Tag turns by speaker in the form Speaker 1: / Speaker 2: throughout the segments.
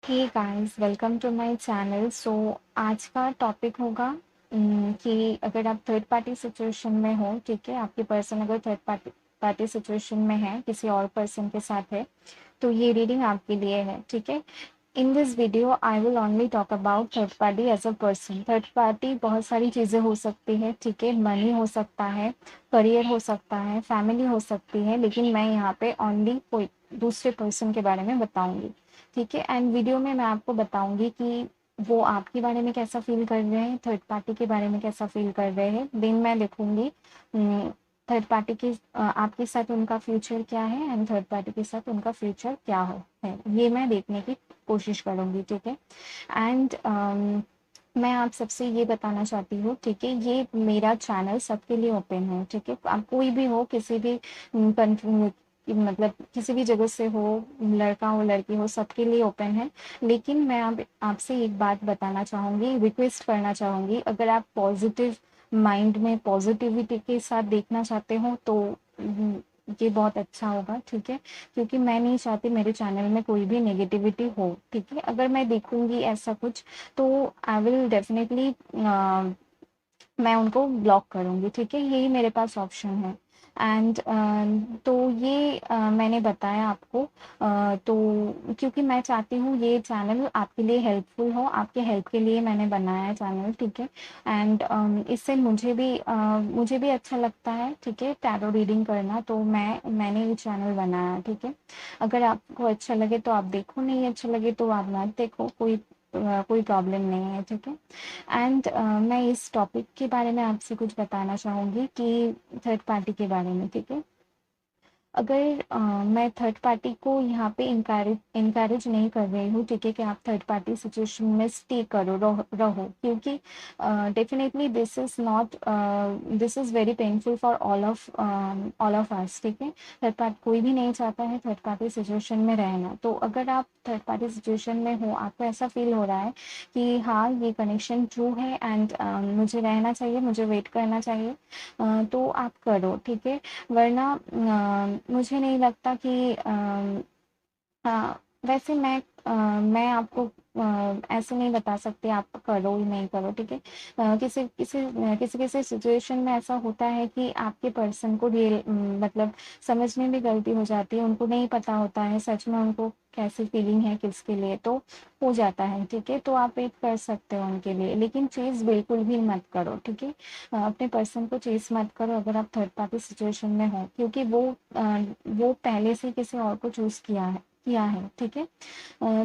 Speaker 1: Hey guys, welcome to my channel. आज का topic होगा कि अगर आप थर्ड पार्टी सिचुएशन में हो, ठीक है, आपकी पर्सन अगर थर्ड पार्टी सिचुएशन में है, किसी और पर्सन के साथ है, तो ये रीडिंग आपके लिए है, ठीक है। In this video I will only talk about third party as a person. Third party बहुत सारी चीज़ें हो सकती है, ठीक है, मनी हो सकता है, करियर हो सकता है, फैमिली हो सकती है, लेकिन मैं यहाँ पे ओनली कोई दूसरे पर्सन के बारे में बताऊंगी, ठीक है। एंड वीडियो में मैं आपको बताऊंगी कि वो आपके बारे में कैसा फील कर रहे हैं, थर्ड पार्टी के बारे में कैसा फील कर रहे हैं। देन मैं लिखूंगी थर्ड पार्टी के आपके साथ उनका फ्यूचर क्या है एंड थर्ड पार्टी के साथ उनका फ्यूचर क्या हो है, ये मैं देखने की कोशिश करूंगी, ठीक है। एंड मैं आप सबसे ये बताना चाहती हूँ, ठीक है, ये मेरा चैनल सबके लिए ओपन है, ठीक है। आप कोई भी हो, किसी भी मतलब किसी भी जगह से हो, लड़का हो लड़की हो, सबके लिए ओपन है। लेकिन मैं अब आपसे एक बात बताना चाहूँगी, रिक्वेस्ट करना चाहूँगी, अगर आप पॉजिटिव माइंड में पॉजिटिविटी के साथ देखना चाहते हो तो ये बहुत अच्छा होगा, ठीक है। क्योंकि मैं नहीं चाहती मेरे चैनल में कोई भी नेगेटिविटी हो, ठीक है। अगर मैं देखूंगी ऐसा कुछ तो आई विल डेफिनेटली मैं उनको ब्लॉक करूँगी, ठीक है, यही मेरे पास ऑप्शन है। एंड तो ये मैंने बताया आपको, तो क्योंकि मैं चाहती हूँ ये चैनल आपके लिए हेल्पफुल हो, आपके हेल्प के लिए मैंने बनाया है चैनल, ठीक है। एंड इससे मुझे भी अच्छा लगता है, ठीक है, टैरो रीडिंग करना, तो मैंने ये चैनल बनाया, ठीक है। अगर आपको अच्छा लगे तो आप देखो, नहीं अच्छा लगे तो आप मत देखो, कोई प्रॉब्लम नहीं है, ठीक है। एंड मैं इस टॉपिक के बारे में आपसे कुछ बताना चाहूँगी कि थर्ड पार्टी के बारे में, ठीक है। अगर मैं थर्ड पार्टी को यहाँ पे इनकरेज नहीं कर रही हूँ, ठीक है, कि आप थर्ड पार्टी सिचुएशन में स्टे करो, रहो, क्योंकि definitely this is very painful for all of us, ठीक है। थर्ड पार्टी कोई भी नहीं चाहता है थर्ड पार्टी सिचुएशन में रहना। तो अगर आप थर्ड पार्टी सिचुएशन में हो, आपको ऐसा फील हो रहा है कि हाँ ये कनेक्शन ट्रू है एंड मुझे रहना चाहिए, मुझे वेट करना चाहिए, तो आप करो, ठीक है। वरना मुझे नहीं लगता कि हाँ, वैसे मैं आपको ऐसे नहीं बता सकती आप करो ही नहीं करो, ठीक है। किसी किसी सिचुएशन में ऐसा होता है कि आपके पर्सन को मतलब समझने में गलती हो जाती है, उनको नहीं पता होता है सच में उनको कैसी फीलिंग है किसके लिए, तो हो जाता है, ठीक है। तो आप वेट कर सकते हो उनके लिए, लेकिन चेज बिल्कुल भी मत करो, ठीक है। अपने पर्सन को चेज मत करो अगर आप थर्ड पार्टी सिचुएशन में हो, क्योंकि वो पहले से किसी और को चूज किया है, ठीक है।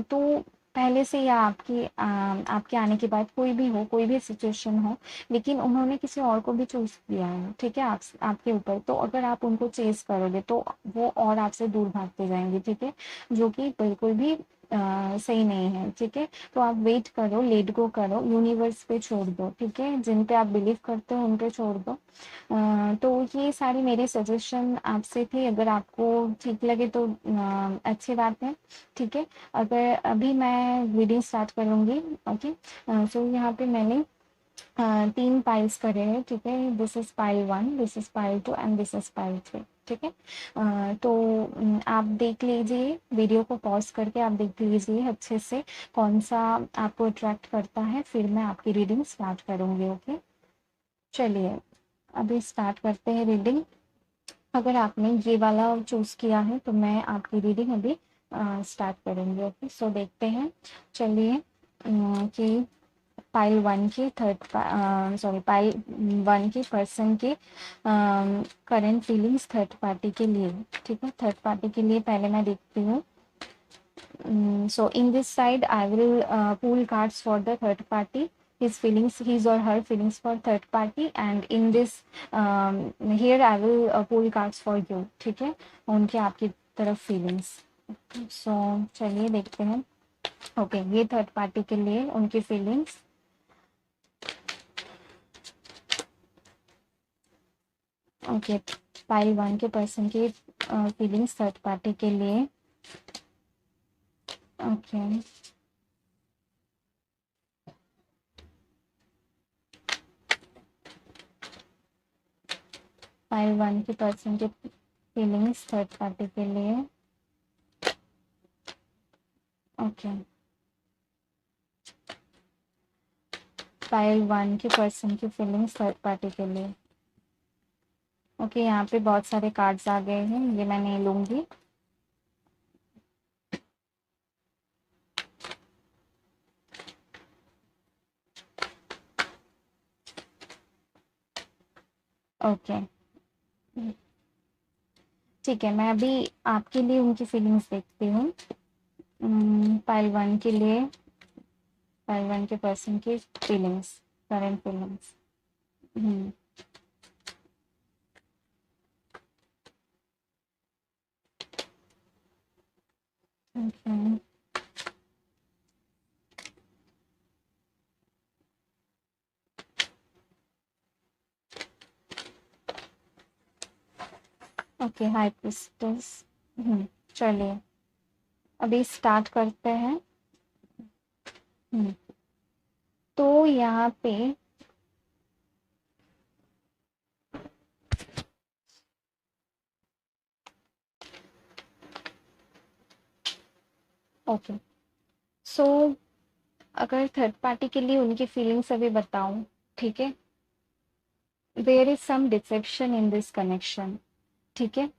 Speaker 1: तो पहले से या आपके आने के बाद कोई भी हो, कोई भी सिचुएशन हो, लेकिन उन्होंने किसी और को भी चूज किया है, ठीक है, आपके ऊपर। तो अगर आप उनको चेज करोगे तो वो और आपसे दूर भागते जाएंगे, ठीक है, जो कि बिल्कुल भी सही नहीं है, ठीक है। तो आप वेट करो, लेट गो करो, यूनिवर्स पे छोड़ दो, ठीक है, जिन पे आप बिलीव करते हो उन पे छोड़ दो। तो ये सारी मेरी सजेशन आपसे थी, अगर आपको ठीक लगे तो अच्छी बात है, ठीक है। अगर अभी मैं रीडिंग स्टार्ट करूँगी, ओके। सो यहाँ पे मैंने 3 पाइल्स करे हैं, ठीक है। This is pile 1, this is pile 2 and this is pile 3, ठीक है। तो आप देख लीजिए, वीडियो को पॉज करके आप देख लीजिए अच्छे से कौन सा आपको अट्रैक्ट करता है, फिर मैं आपकी रीडिंग स्टार्ट करूँगी, ओके। चलिए अभी स्टार्ट करते हैं रीडिंग। अगर आपने ये वाला चूज किया है तो मैं आपकी रीडिंग अभी स्टार्ट करूंगी, ओके। सो देखते हैं, चलिए, कि पाइल वन की पाइल वन के पर्सन के करंट फीलिंग्स थर्ड पार्टी के लिए, ठीक है। थर्ड पार्टी के लिए पहले मैं देखती हूँ। So in this side, I will pull cards for the third party, his feelings, his or her feelings for third party, and in this here I will pull cards for you, ठीक है, उनके आपकी तरफ feelings. सो चलिए देखते हैं, okay, ये third party के लिए उनकी फीलिंग्स, ओके। पाइल वन के पर्सन की फीलिंग्स थर्ड पार्टी के लिए, ओके। पाइल वन के पर्सन के फीलिंग्स थर्ड पार्टी के लिए, ओके। पाइल 1 के पर्सन की फीलिंग्स थर्ड पार्टी के लिए। ओके, यहाँ पे बहुत सारे कार्ड्स आ गए हैं, ये मैं नहीं लूँगी। ओके, ठीक है, मैं अभी आपके लिए उनकी फीलिंग्स देखती हूँ। पाइल 1 के लिए, पाइल 1 के पर्सन की feelings, current feelings. Okay, okay, high priestess. चलिए अभी स्टार्ट करते हैं। हम्म, तो यहाँ पे ओके, सो अगर थर्ड पार्टी के लिए उनकी फीलिंग्स अभी बताऊं, ठीक है, there is some deception in this connection, ठीक है।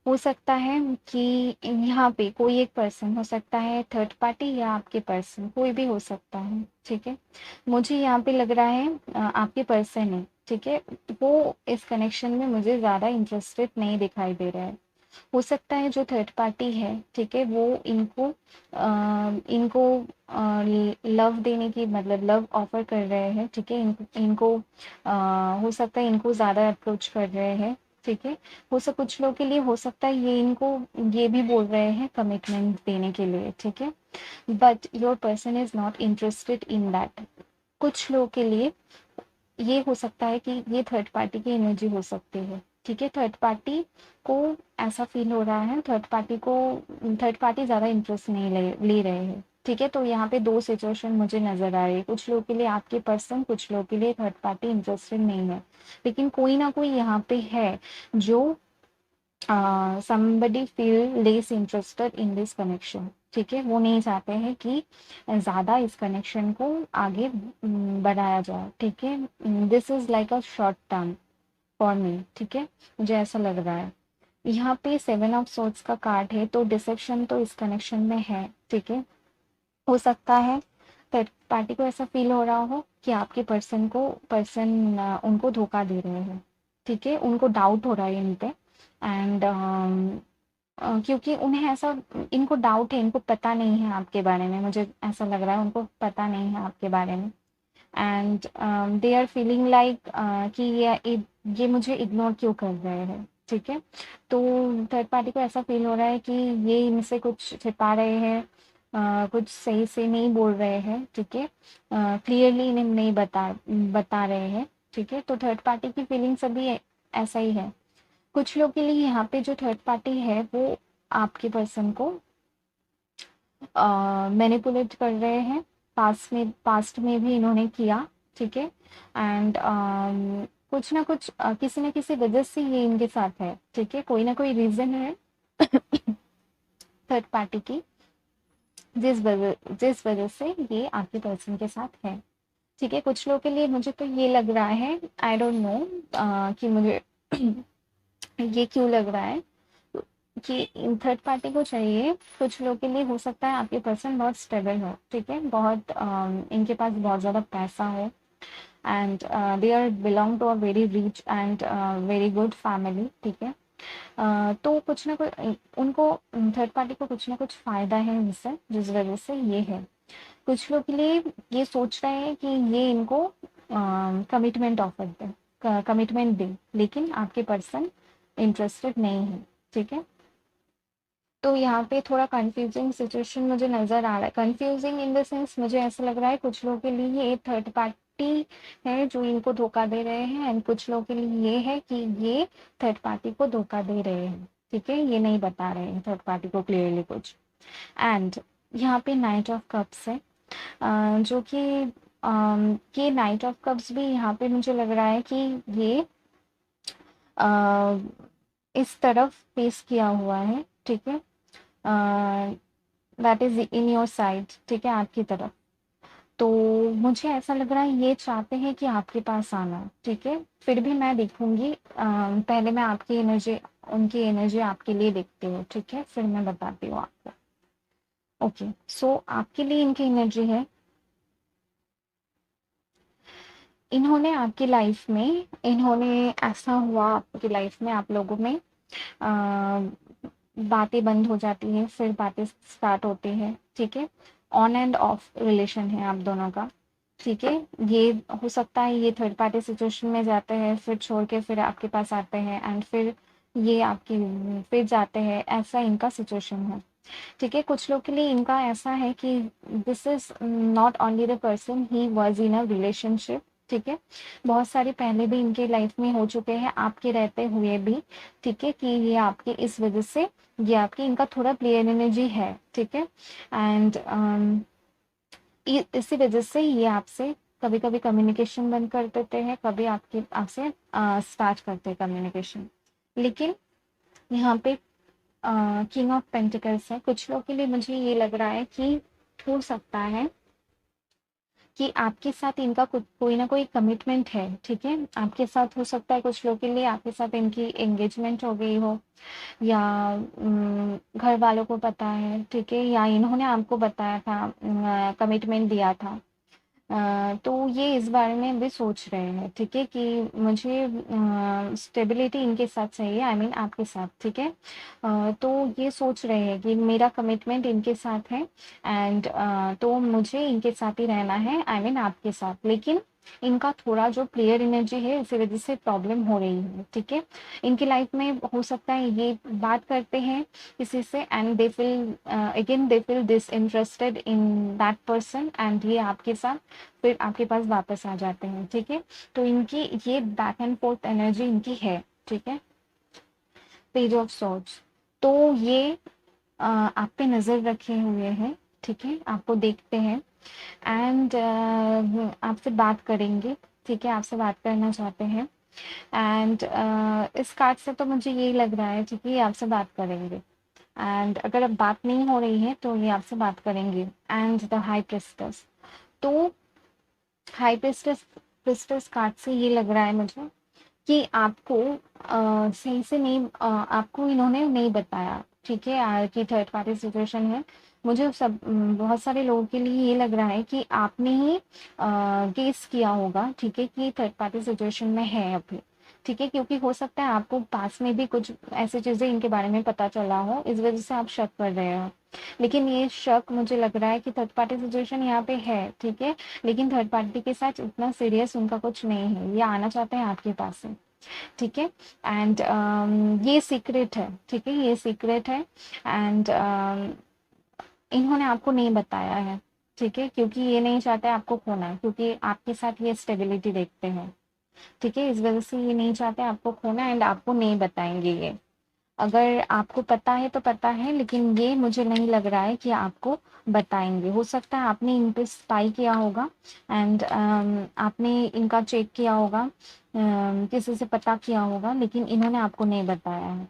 Speaker 1: हो सकता है कि यहाँ पे कोई एक पर्सन हो सकता है, थर्ड पार्टी या आपके पर्सन, कोई भी हो सकता है, ठीक है। मुझे यहाँ पे लग रहा है आपके पर्सन है, ठीक है, वो इस कनेक्शन में मुझे ज़्यादा इंटरेस्टेड नहीं दिखाई दे रहा है। हो सकता है जो थर्ड पार्टी है, ठीक है, वो इनको लव देने की, मतलब लव ऑफर कर रहे हैं, ठीक है, इनको हो सकता है इनको ज़्यादा अप्रोच कर रहे हैं, ठीक है। कुछ लोग के लिए हो सकता है ये इनको ये भी बोल रहे हैं कमिटमेंट देने के लिए, ठीक है, but your person is not interested in that. कुछ लोग के लिए ये हो सकता है कि ये थर्ड पार्टी की एनर्जी हो सकती है, ठीक है। थर्ड पार्टी को ऐसा फील हो रहा है, थर्ड पार्टी ज़्यादा इंटरेस्ट नहीं ले रहे हैं, ठीक है। तो यहाँ पे दो सिचुएशन मुझे नजर आ रही है, कुछ लोग के लिए आपके पर्सन, कुछ लोग के लिए थर्ड पार्टी इंटरेस्टेड नहीं है, लेकिन कोई ना कोई यहाँ पे है जो somebody feel less interested in this connection, ठीक है। वो नहीं चाहते हैं कि ज़्यादा इस कनेक्शन को आगे बढ़ाया जाए, ठीक है। This is like a short term for me, ठीक है, मुझे ऐसा लग रहा है। यहाँ पे 7 ऑफ सोर्ड्स का कार्ड है, तो डिसेप्शन तो इस कनेक्शन में है, ठीक है। हो सकता है थर्ड पार्टी को ऐसा फील हो रहा हो कि आपके पर्सन उनको धोखा दे रहे हैं, ठीक है, उनको डाउट हो रहा है इन पे। एंड क्योंकि उन्हें ऐसा, इनको डाउट है, इनको पता नहीं है आपके बारे में, मुझे ऐसा लग रहा है उनको पता नहीं है आपके बारे में। And they are feeling like कि ये मुझे इग्नोर क्यों कर रहे हैं, ठीक है। तो थर्ड पार्टी को ऐसा फील हो रहा है कि ये इनसे कुछ छिपा रहे हैं, कुछ सही से नहीं बोल रहे हैं, ठीक है, क्लियरली इन्हें नहीं बता रहे हैं, ठीक है। तो थर्ड पार्टी की फीलिंग्स अभी ऐसा ही है। कुछ लोग के लिए यहाँ पे जो थर्ड पार्टी है वो आपके पर्सन को मैनिपुलेट कर रहे हैं, पास्ट में भी इन्होंने किया, ठीक है। एंड कुछ ना कुछ किसी न किसी वजह से ये इनके साथ है, ठीक है, कोई ना कोई रीजन है थर्ड पार्टी की जिस वजह से ये आपके पर्सन के साथ है, ठीक है। कुछ लोग के लिए मुझे तो ये लग रहा है, आई डोंट नो कि मुझे ये क्यों लग रहा है कि थर्ड पार्टी को चाहिए, कुछ लोग के लिए हो सकता है आपके पर्सन बहुत स्टेबल हो, ठीक है, बहुत इनके पास बहुत ज़्यादा पैसा हो, and they are belong to a very rich and very good family, ठीक है। तो कुछ ना कुछ उनको, थर्ड पार्टी को कुछ ना कुछ फायदा है इनसे, जिस वजह से ये है। कुछ लोग के लिए ये सोच रहे हैं कि ये इनको कमिटमेंट दे, लेकिन आपके पर्सन इंटरेस्टेड नहीं है, ठीक है। तो यहाँ पे थोड़ा कंफ्यूजिंग सिचुएशन मुझे नज़र आ रहा है, कंफ्यूजिंग इन द सेंस मुझे ऐसा लग रहा है कुछ लोगों के लिए ये थर्ड पार्टी है जो इनको धोखा दे रहे हैं, एंड कुछ लोगों के लिए ये है कि ये थर्ड पार्टी को धोखा दे रहे हैं, ठीक है, ये नहीं बता रहे हैं थर्ड पार्टी को क्लियरली कुछ। एंड यहाँ पे नाइट ऑफ कप्स है, जो कि ये नाइट ऑफ कप्स भी यहाँ पे मुझे लग रहा है कि ये अ, इस तरफ फेस किया हुआ है, ठीक है, that is in your side, ठीक है, आपकी तरफ। तो मुझे ऐसा लग रहा है ये चाहते हैं कि आपके पास आना, ठीक है? फिर भी मैं देखूँगी, पहले मैं आपकी एनर्जी, उनकी एनर्जी आपके लिए देखती हूँ, ठीक है? फिर मैं बताती हूँ आपको। ओके, सो आपके लिए इनकी एनर्जी है, इन्होंने आपकी लाइफ में, इन्होंने ऐसा हुआ आपकी लाइफ में, आप लोगों में बातें बंद हो जाती हैं, फिर बातें स्टार्ट होती हैं, ठीक है? ऑन एंड ऑफ रिलेशन है आप दोनों का, ठीक है? ये हो सकता है ये थर्ड पार्टी सिचुएशन में जाते हैं, फिर छोड़ के फिर आपके पास आते हैं, एंड फिर ये आपकी फिर जाते हैं, ऐसा इनका सिचुएशन है, ठीक है? कुछ लोग के लिए इनका ऐसा है कि this is not only the person he was in a relationship, ठीक है? बहुत सारे पहले भी इनके लाइफ में हो चुके हैं आपके रहते हुए भी, ठीक है? कि ये आपके इस वजह से, ये आपकी इनका थोड़ा प्लेयर एनर्जी है, ठीक है? एंड इसी वजह से ये आपसे कभी कभी कम्युनिकेशन बंद कर देते हैं, कभी आपके आपसे स्टार्ट करते हैं कम्युनिकेशन। लेकिन यहाँ पे किंग ऑफ पेंटिकल्स है, कुछ लोग के लिए मुझे ये लग रहा है कि हो सकता है कि आपके साथ इनका कोई ना कोई कमिटमेंट है, ठीक है? आपके साथ हो सकता है, कुछ लोग के लिए आपके साथ इनकी एंगेजमेंट हो गई हो, या घर वालों को पता है, ठीक है? या इन्होंने आपको बताया था, कमिटमेंट दिया था, तो ये इस बारे में भी सोच रहे हैं, ठीक है? कि मुझे स्टेबिलिटी इनके साथ चाहिए, आई मीन आपके साथ, ठीक है? तो ये सोच रहे हैं कि मेरा कमिटमेंट इनके साथ है, एंड तो मुझे इनके साथ ही रहना है, आई मीन आपके साथ। लेकिन इनका थोड़ा जो प्लेयर एनर्जी है, इसी वजह से प्रॉब्लम हो रही है, ठीक है? इनकी लाइफ में हो सकता है ये बात करते हैं किसी से, and they feel again they feel disinterested in that person, and ये आपके साथ फिर आपके पास वापस आ जाते हैं, ठीक है? तो इनकी ये बैक एंड फोर्थ एनर्जी इनकी है, ठीक है? पेज ऑफ सॉर्ड्स, तो ये आप पे नजर रखे हुए हैं, ठीक है? आपको देखते हैं, एंड आपसे बात करेंगे, ठीक है? आपसे बात करना चाहते हैं, एंड इस कार्ड से तो मुझे यही लग रहा है, ठीक है? ये आपसे बात करेंगे, एंड अगर अब बात नहीं हो रही है तो ये आपसे बात करेंगे। एंड द हाई प्रिस्टेस, तो हाई प्रिस्टेस कार्ड से ये लग रहा है मुझे कि आपको सही से नहीं, आपको इन्होंने नहीं बताया, ठीक है? कि थर्ड पार्टी सिचुएशन है। मुझे सब बहुत सारे लोगों के लिए ये लग रहा है कि आपने ही गेस किया होगा, ठीक है? कि थर्ड पार्टी सिचुएशन में है अभी, ठीक है? क्योंकि हो सकता है आपको पास में भी कुछ ऐसी चीजें इनके बारे में पता चला हो, इस वजह से आप शक कर रहे हो। लेकिन ये शक मुझे लग रहा है कि थर्ड पार्टी सिचुएशन यहाँ पे है, ठीक है? लेकिन थर्ड पार्टी के साथ इतना सीरियस उनका कुछ नहीं है, ये आना चाहते हैं आपके पास से, ठीक है? एंड ये सीक्रेट है, ठीक है? ये सीक्रेट है, एंड इन्होंने आपको नहीं बताया है, ठीक है? क्योंकि ये नहीं चाहते आपको खोना है, क्योंकि आपके साथ ये स्टेबिलिटी देखते हैं, ठीक है? इस वजह से ये नहीं चाहते आपको खोना, एंड आपको नहीं बताएंगे ये। अगर आपको पता है तो पता है, लेकिन ये मुझे नहीं लग रहा है कि आपको बताएंगे। हो सकता है आपने इन पे स्पाई किया होगा, एंड आपने इनका चेक किया होगा, किसी से पता किया होगा, लेकिन इन्होंने आपको नहीं बताया है,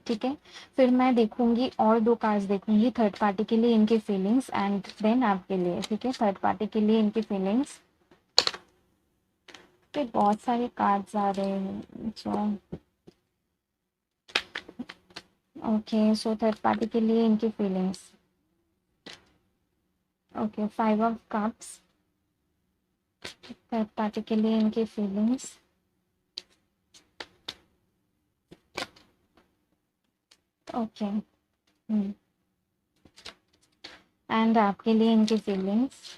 Speaker 1: ठीक है? फिर मैं देखूंगी और दो कार्ड्स देखूंगी थर्ड पार्टी के लिए इनकी फीलिंग्स, एंड देन आपके लिए, ठीक है? थर्ड पार्टी के लिए इनकी फीलिंग्स पे बहुत सारे कार्ड्स आ रहे हैं, जो ओके, सो थर्ड पार्टी के लिए इनकी feelings, okay, 5 of cups, third party के लिए इनकी फीलिंग्स, ओके, एंड आपके लिए इनकी feelings,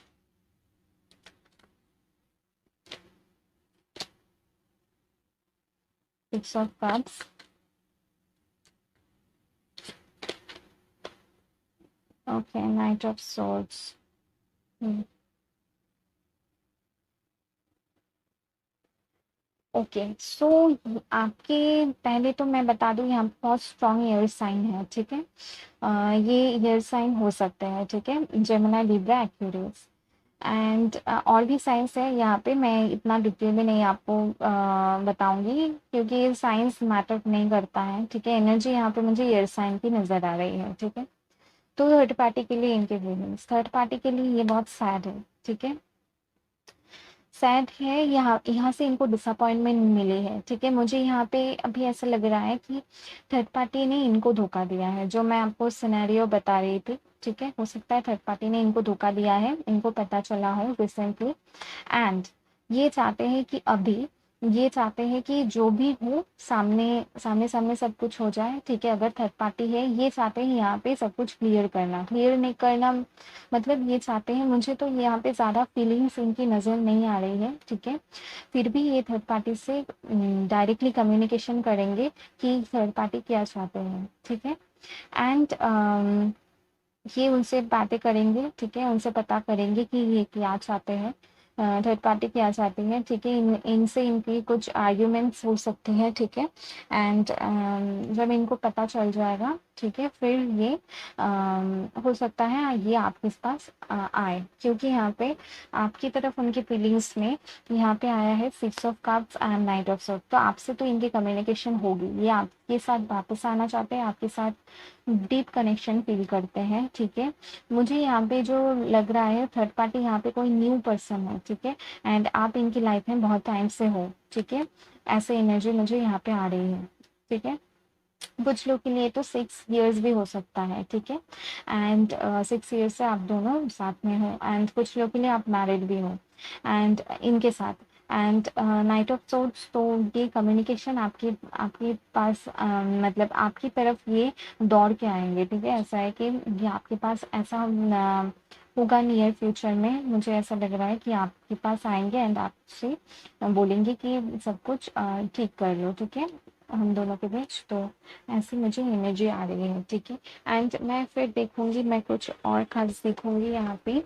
Speaker 1: 6 of cups, okay, knight of swords. Okay, so आपके पहले तो मैं बता दूं, यहाँ पे बहुत स्ट्रॉन्ग एयर साइन है, ठीक है? ये एयर साइन हो सकते हैं, ठीक है? जेमिनी, लिब्रा, एक्वेरियस, एंड और भी साइंस है यहाँ पे, मैं इतना डिटेल में नहीं आपको बताऊंगी, क्योंकि ये साइंस मैटर नहीं करता है, ठीक है? एनर्जी यहाँ पे मुझे एयर साइन की नजर आ रही है, ठीक है? तो थर्ड पार्टी के लिए इनके फीलिंग्स, थर्ड पार्टी के लिए ये बहुत सैड है, ठीक है। सैड है, यहाँ यहाँ से इनको डिसअपॉइंटमेंट मिली है, ठीक है। मुझे यहाँ पे अभी ऐसा लग रहा है कि थर्ड पार्टी ने इनको धोखा दिया है, जो मैं आपको सिनेरियो बता रही थी, ठीक है। हो सकता है थर्ड पार्टी ने इनको धोखा दिया है, इनको पता चला हो रिसेंटली, एंड ये चाहते हैं कि अभी ये चाहते हैं कि जो भी हो सामने सामने सामने सब कुछ हो जाए, ठीक है। अगर थर्ड पार्टी है, ये चाहते हैं यहाँ पे सब कुछ क्लियर करना, क्लियर नहीं करना मतलब ये चाहते हैं, मुझे तो यहाँ पे ज़्यादा फीलिंग्स इनकी नज़र नहीं आ रही है, ठीक है। फिर भी ये थर्ड पार्टी से डायरेक्टली कम्युनिकेशन करेंगे कि थर्ड पार्टी क्या चाहते हैं, ठीक है। एंड ये उनसे बातें करेंगे, ठीक है, उनसे पता करेंगे कि ये क्या चाहते हैं, थर्ड पार्टी क्या चाहती है, ठीक है। इनसे इनकी कुछ आर्ग्यूमेंट्स हो सकते हैं, ठीक है। एंड जब इनको पता चल जाएगा, ठीक है, फिर ये हो सकता है ये आपके पास आए, क्योंकि यहाँ पे आपकी तरफ उनकी फीलिंग्स में यहाँ पे आया है 6 of cups and 9 of sword, तो आपसे तो इनकी कम्युनिकेशन होगी, ये आपके साथ वापस आना चाहते हैं, आपके साथ डीप कनेक्शन फील करते हैं, ठीक है। मुझे यहाँ पे जो लग रहा है थर्ड पार्टी यहाँ पे कोई न्यू पर्सन है, ठीक है, एंड आप इनकी लाइफ में बहुत टाइम से हो, ठीक है। ऐसे एनर्जी मुझे यहाँ पे आ रही है, ठीक है। कुछ लोग के लिए तो 6 इयर्स भी हो सकता है, ठीक है। एंड 6 इयर्स से आप दोनों साथ में हो, एंड कुछ लोग के लिए आप मैरिड भी हो एंड इनके साथ। एंड नाइट ऑफ सोर्ड्स, तो ये कम्युनिकेशन आपके आपके पास मतलब आपकी तरफ ये दौड़ के आएंगे, ठीक है। ऐसा है कि ये आपके पास ऐसा होगा नियर फ्यूचर में, मुझे ऐसा लग रहा है कि आपके पास आएंगे एंड आपसे बोलेंगे कि सब कुछ ठीक कर लो, ठीक है, हम दोनों के बीच। तो ऐसी मुझे एनर्जी आ रही है, ठीक है। एंड मैं फिर देखूंगी, मैं कुछ और खास देखूंगी यहाँ पे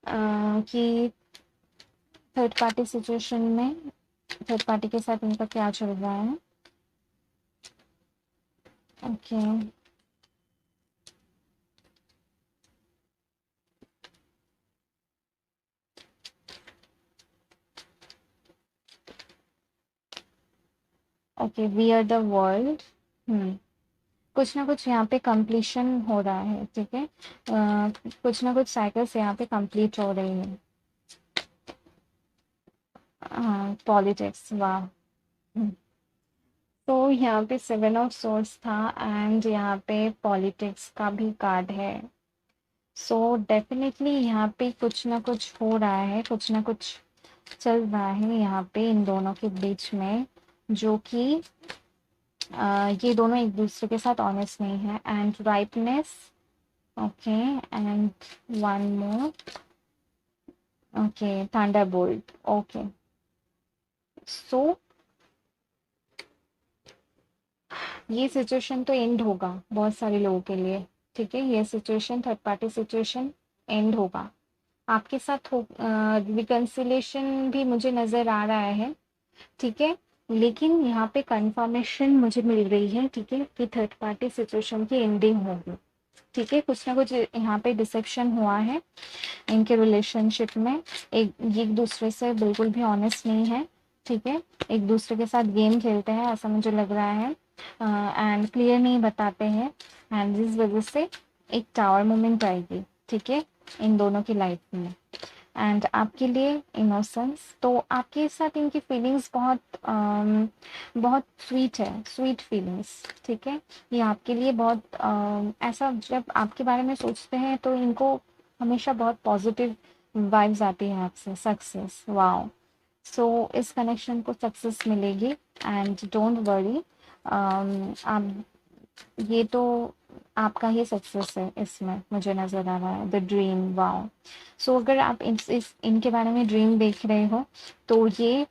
Speaker 1: कि थर्ड पार्टी सिचुएशन में थर्ड पार्टी के साथ इनका क्या चल रहा है। Okay, okay, we are the world. Hmm, कुछ ना कुछ यहाँ पे कंप्लीशन हो रहा है, ठीक है। कुछ ना कुछ साइकिल्स यहाँ पे कंप्लीट हो रही है। पॉलिटिक्स, वाह। तो यहाँ पे 7 ऑफ सोर्स था एंड यहाँ पे पॉलिटिक्स का भी कार्ड है। सो डेफिनेटली यहाँ पे कुछ ना कुछ हो रहा है, कुछ ना कुछ चल रहा है यहाँ पे इन दोनों के बीच में, जो कि ये दोनों एक दूसरे के साथ ऑनेस्ट नहीं है। And rightness, okay, and one more, okay, thunderbolt, okay. So ये सिचुएशन तो एंड होगा बहुत सारे लोगों के लिए, ठीक है। ये situation third party situation and होगा आपके साथ हो। रिकन्सिलेशन भी मुझे नजर आ रहा है, ठीक है। लेकिन यहाँ पे कंफर्मेशन मुझे मिल रही है, ठीक है, कि थर्ड पार्टी सिचुएशन की एंडिंग होगी, ठीक है। कुछ ना कुछ यहाँ पे डिसेप्शन हुआ है इनके रिलेशनशिप में, एक दूसरे से बिल्कुल भी ऑनेस्ट नहीं है, ठीक है। एक दूसरे के साथ गेम खेलते हैं, ऐसा मुझे लग रहा है, एंड क्लियर नहीं बताते हैं, एंड जिस वजह से एक टावर मोमेंट आएगी, ठीक है, इन दोनों की लाइफ में। एंड आपके लिए इनोसेंस, तो आपके साथ इनकी फीलिंग्स बहुत स्वीट है, स्वीट फीलिंग्स, ठीक है। ये आपके लिए बहुत ऐसा जब आपके बारे में सोचते हैं तो इनको हमेशा बहुत पॉजिटिव वाइब्स आती है आपसे, सक्सेस, वाओ। सो इस कनेक्शन को सक्सेस मिलेगी एंड डोंट वरी, आप ये तो आपका ही सक्सेस है इसमें, मुझे नजर आ रहा है द ड्रीम, वाओ। सो अगर आप इनके बारे में ड्रीम देख रहे हो, तो ये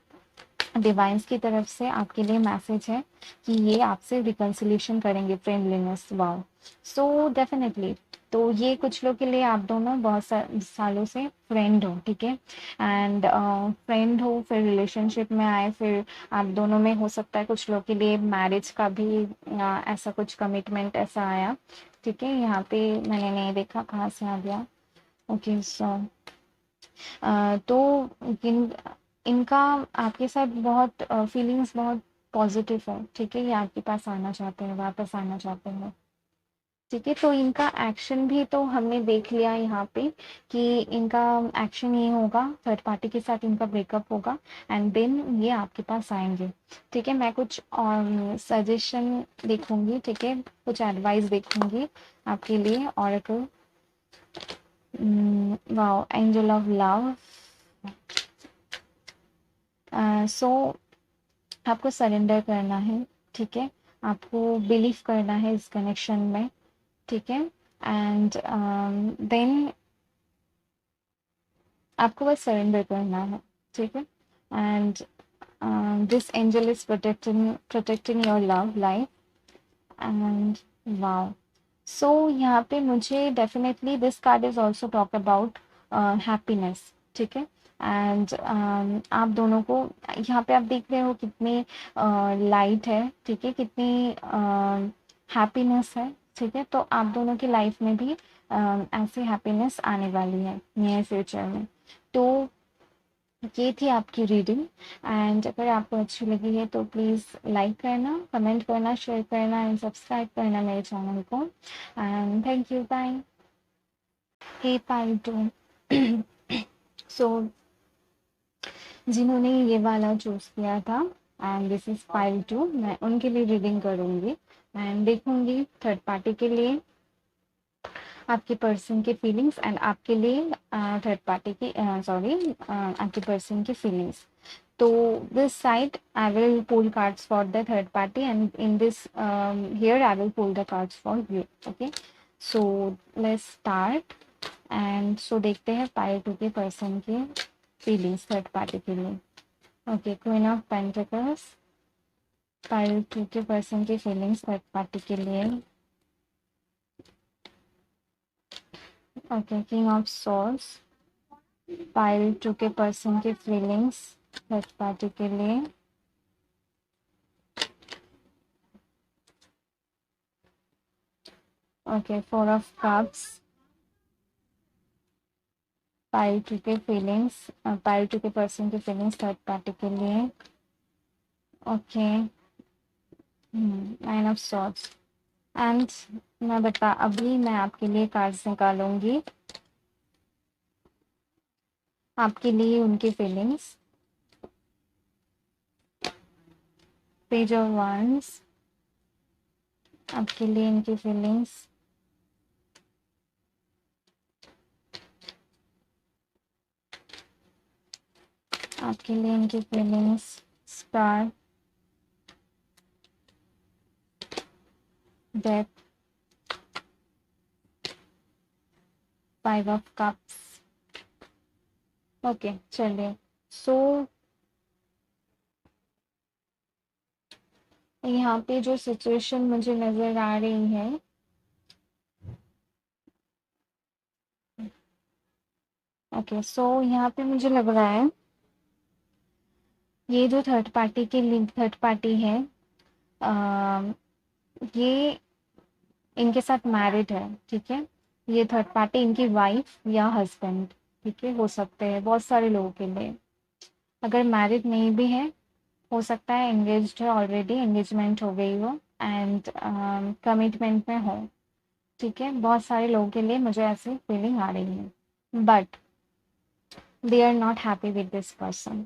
Speaker 1: डिवाइन्स की तरफ से आपके लिए मैसेज है कि ये आपसे रिकन्सिलेशन करेंगे, फ्रेंडलीनेस, वाओ। सो डेफिनेटली, तो ये कुछ लोग के लिए आप दोनों बहुत सालों से फ्रेंड हो, ठीक है। एंड फ्रेंड हो, फिर रिलेशनशिप में आए, फिर आप दोनों में हो सकता है कुछ लोग के लिए मैरिज का भी ऐसा कुछ कमिटमेंट ऐसा आया, ठीक है। यहाँ पे मैंने नहीं देखा कहाँ से आ गया, ओके। सो तो इन इनका आपके साथ बहुत फीलिंग्स बहुत पॉजिटिव है, ठीक है। ये आपके पास आना चाहते हैं, वापस आना चाहते हैं, ठीक है, तो इनका एक्शन भी तो हमने देख लिया यहाँ पे कि इनका एक्शन ये होगा, थर्ड पार्टी के साथ इनका ब्रेकअप होगा एंड देन ये आपके पास आएंगे। ठीक है, मैं कुछ सजेशन देखूंगी, ठीक है, कुछ एडवाइस देखूंगी आपके लिए। Oracle, wow, angel of love. So आपको सरेंडर करना है, ठीक है, आपको बिलीव करना है इस कनेक्शन में, ठीक है, एंड देन आपको बस सरेंडर करना है, ठीक है, and this angel is protecting your love life and wow. So यहाँ पे मुझे definitely this card is also talk about happiness, ठीक है, एंड आप दोनों को यहाँ पे आप देख रहे हो कितनी लाइट है, ठीक है, कितनी हैप्पीनेस है, ठीक है, तो आप दोनों की लाइफ में भी ऐसी हैप्पीनेस आने वाली है नियर फ्यूचर में। तो ये थी आपकी रीडिंग, एंड अगर आपको अच्छी लगी है तो प्लीज़ लाइक करना, कमेंट करना, शेयर करना एंड सब्सक्राइब करना मेरे चैनल को, and thank you, bye. Hey pile two. So जिन्होंने ये वाला चूज किया था and this is pile two, मैं उनके लिए रीडिंग करूंगी एंड देखूंगी थर्ड पार्टी के लिए आपके पर्सन के फीलिंग्स एंड आपके लिए थर्ड पार्टी की सॉरी आपके पर्सन की फीलिंग्स। तो this side I will pull cards for the third party and in this here I will pull the cards for you, okay, so let's start and so देखते हैं pile two के person के feelings third party के लिए। Okay, queen of pentacles, pile two के person के feelings third party के लिए। Okay, king of swords, pile two के पर्सन के फीलिंग्स थर्ड पार्टी के लिए। Okay, four of cups, pile two के फीलिंग्स, पाइल टू के पर्सन के फीलिंग्स थर्ड पार्टी के लिए। Okay, nine of swords, and अभी मैं आपके लिए कार्ड्स निकालूंगी आपके लिए उनकी फीलिंग्स। पेज ऑफ wands, आपके लिए इनकी फीलिंग्स। आपके लिए इनकी feelings. Star, death, five of cups. Okay, चलिए, सो यहाँ पे जो सिचुएशन मुझे नजर आ रही है, ओके, सो यहाँ पे मुझे लग रहा है ये जो थर्ड पार्टी के लिंक थर्ड पार्टी है, ये इनके साथ मैरिड है, ठीक है, ये थर्ड पार्टी इनकी वाइफ या हस्बैंड, ठीक है, हो सकते हैं बहुत सारे लोगों के लिए। अगर मैरिड नहीं भी है, हो सकता है एंगेज्ड है, ऑलरेडी एंगेजमेंट हो गई हो एंड कमिटमेंट में हो, ठीक है, बहुत सारे लोगों के लिए मुझे ऐसी फीलिंग आ रही है, but they are not happy with this person.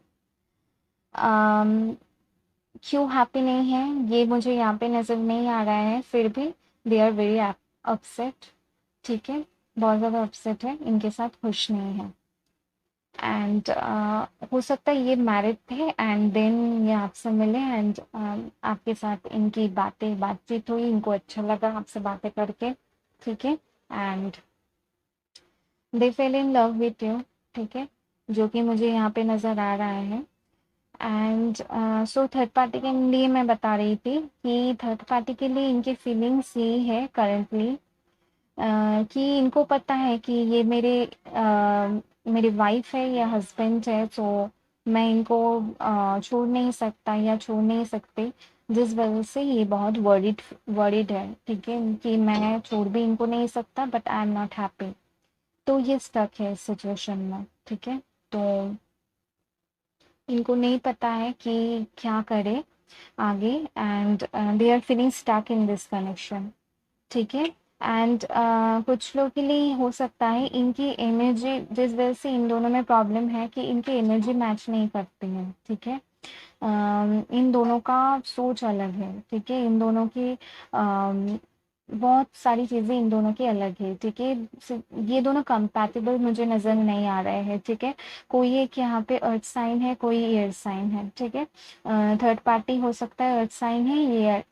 Speaker 1: क्यों हैप्पी नहीं है ये मुझे यहाँ पे नज़र नहीं आ रहा है, फिर भी दे आर वेरी अपसेट, ठीक है, बहुत ज़्यादा अपसेट है, इनके साथ खुश नहीं है एंड हो सकता है ये मैरिड थे एंड देन ये आपसे मिले एंड आपके साथ इनकी बातचीत हुई, इनको अच्छा लगा आपसे बातें करके, ठीक है, and they fail in love with you, ठीक है, जो कि मुझे यहाँ पे नज़र आ रहा है। एंड सो थर्ड पार्टी के लिए मैं बता रही थी कि थर्ड पार्टी के लिए इनकी फीलिंग्स ये है करेंटली कि इनको पता है कि ये मेरी वाइफ है या हस्बैंड है, तो मैं इनको छोड़ नहीं सकता या छोड़ नहीं सकती, जिस वजह से ये बहुत वरीड है, ठीक है, कि मैं छोड़ भी इनको नहीं सकता but I am not happy. तो ये स्टक है इस सिचुएशन में, ठीक है, तो इनको नहीं पता है कि क्या करे आगे and they are feeling stuck in this connection, ठीक है, एंड कुछ लोग के लिए हो सकता है इनकी एनर्जी, जिस वजह से इन दोनों में प्रॉब्लम है कि इनकी एनर्जी मैच नहीं करती है, ठीक है। इन दोनों का सोच अलग है, ठीक है। इन दोनों की बहुत सारी चीज़ें इन दोनों की अलग है, ठीक है। ये दोनों कंपैटिबल मुझे नज़र नहीं आ रहे हैं, ठीक है। कोई एक यहाँ पे अर्थ साइन है, कोई एयर साइन है, ठीक है। थर्ड पार्टी हो सकता है अर्थ साइन है,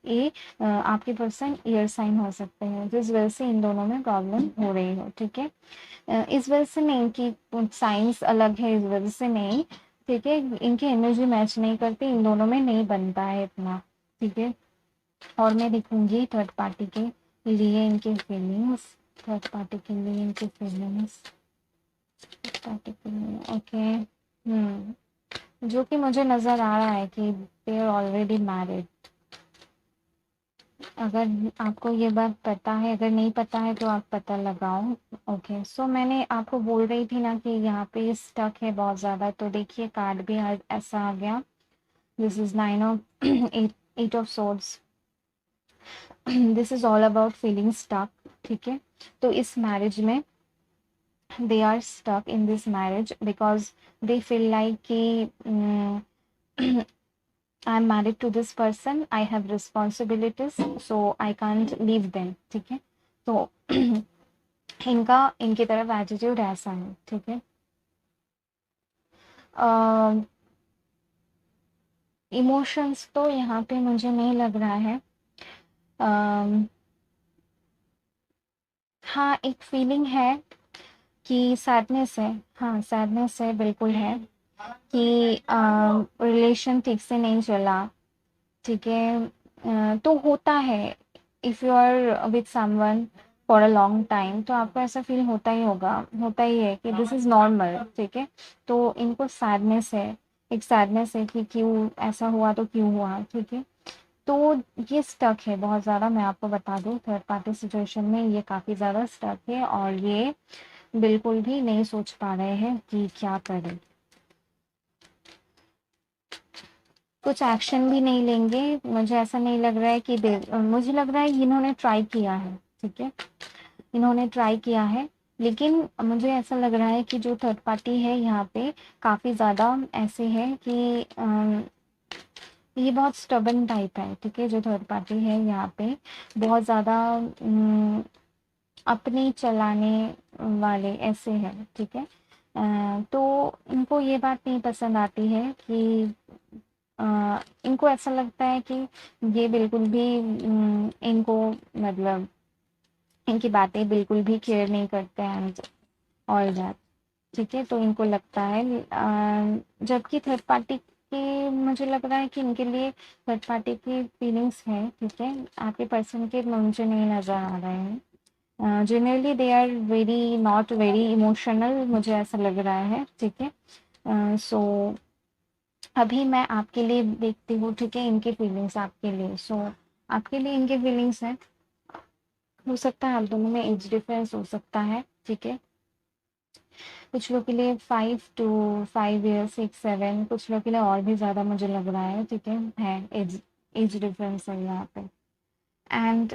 Speaker 1: ये आपके पर्सन एयर साइन हो सकते हैं, जिस वजह से इन दोनों में प्रॉब्लम हो रही हो, ठीक है। इस वजह से नहीं कि साइंस अलग है, इस वजह से नहीं, ठीक है। इनकी एनर्जी मैच नहीं करती, इन दोनों में नहीं बनता है इतना, ठीक है। और मैं देखूंगी थर्ड पार्टी के लिए इनके फीलिंग्स, थर्ड पार्टी के लिए इनके फीलिंग्स, थर्ड पार्टी के लिए, ओके। जो कि मुझे नज़र आ रहा है कि दे आर ऑलरेडी मैरिड। अगर आपको ये बात पता है, अगर नहीं पता है तो आप पता लगाओ। ओके, सो मैंने आपको बोल रही थी ना कि यहाँ पे स्टक है बहुत ज़्यादा, तो देखिए कार्ड भी ऐसा आ गया। This is 9 of 8 of swords. This is all about feeling stuck, ठीक है। तो इस मैरिज में they are stuck in this marriage because they feel like कि I'm married to this person, I have responsibilities, so I can't leave them, ठीक है। तो इनका इनकी तरफ एटीट्यूड ऐसा है, ठीक है। इमोशंस तो यहाँ पे मुझे नहीं लग रहा है। हाँ, एक फीलिंग है कि सैडनेस है, हाँ सैडनेस है, बिल्कुल है कि रिलेशन ठीक से नहीं चला, ठीक है। तो होता है, if you are with someone for a long time तो आपको ऐसा फील होता ही होगा, होता ही है कि दिस इज़ नॉर्मल, ठीक है। तो इनको सैडनेस है, एक सैडनेस है कि क्यों ऐसा हुआ, तो क्यों हुआ, ठीक है। तो ये स्टक है बहुत ज़्यादा, मैं आपको बता दूँ थर्ड पार्टी सिचुएशन में ये काफ़ी ज़्यादा स्टक है, और ये बिल्कुल भी नहीं सोच पा रहे हैं कि क्या करें। कुछ एक्शन भी नहीं लेंगे, मुझे ऐसा नहीं लग रहा है कि मुझे लग रहा है इन्होंने ट्राई किया है, ठीक है। इन्होंने ट्राई किया है, लेकिन मुझे ऐसा लग रहा है कि जो थर्ड पार्टी है यहाँ पे काफ़ी ज़्यादा ऐसे है कि ये बहुत स्टबन टाइप है, ठीक है। जो थर्ड पार्टी है यहाँ पे बहुत ज़्यादा अपने चलाने वाले ऐसे हैं, ठीक है। तो इनको ये बात नहीं पसंद आती है कि इनको ऐसा लगता है कि ये बिल्कुल भी इनको मतलब इनकी बातें बिल्कुल भी केयर नहीं करते हैं और दैट, ठीक है। तो इनको लगता है जबकि थर्ड पार्टी के मुझे लग रहा है कि इनके लिए थर्ड पार्टी की फीलिंग्स हैं, ठीक है। आपके पर्सन के मुझे नहीं नज़र आ रहे हैं। Generally they are very not very emotional, मुझे ऐसा लग रहा है, ठीक है। सो अभी मैं आपके लिए देखती हूँ, ठीक है, इनके फीलिंग्स आपके लिए। सो आपके लिए इनके फीलिंग्स हैं, हो सकता है आप दोनों में एज डिफरेंस हो सकता है, ठीक है। कुछ लोग के लिए 5 to 5 years, 6 7, कुछ लोग के लिए और भी ज़्यादा मुझे लग रहा है, ठीक है एज एज डिफरेंस है यहाँ पे। एंड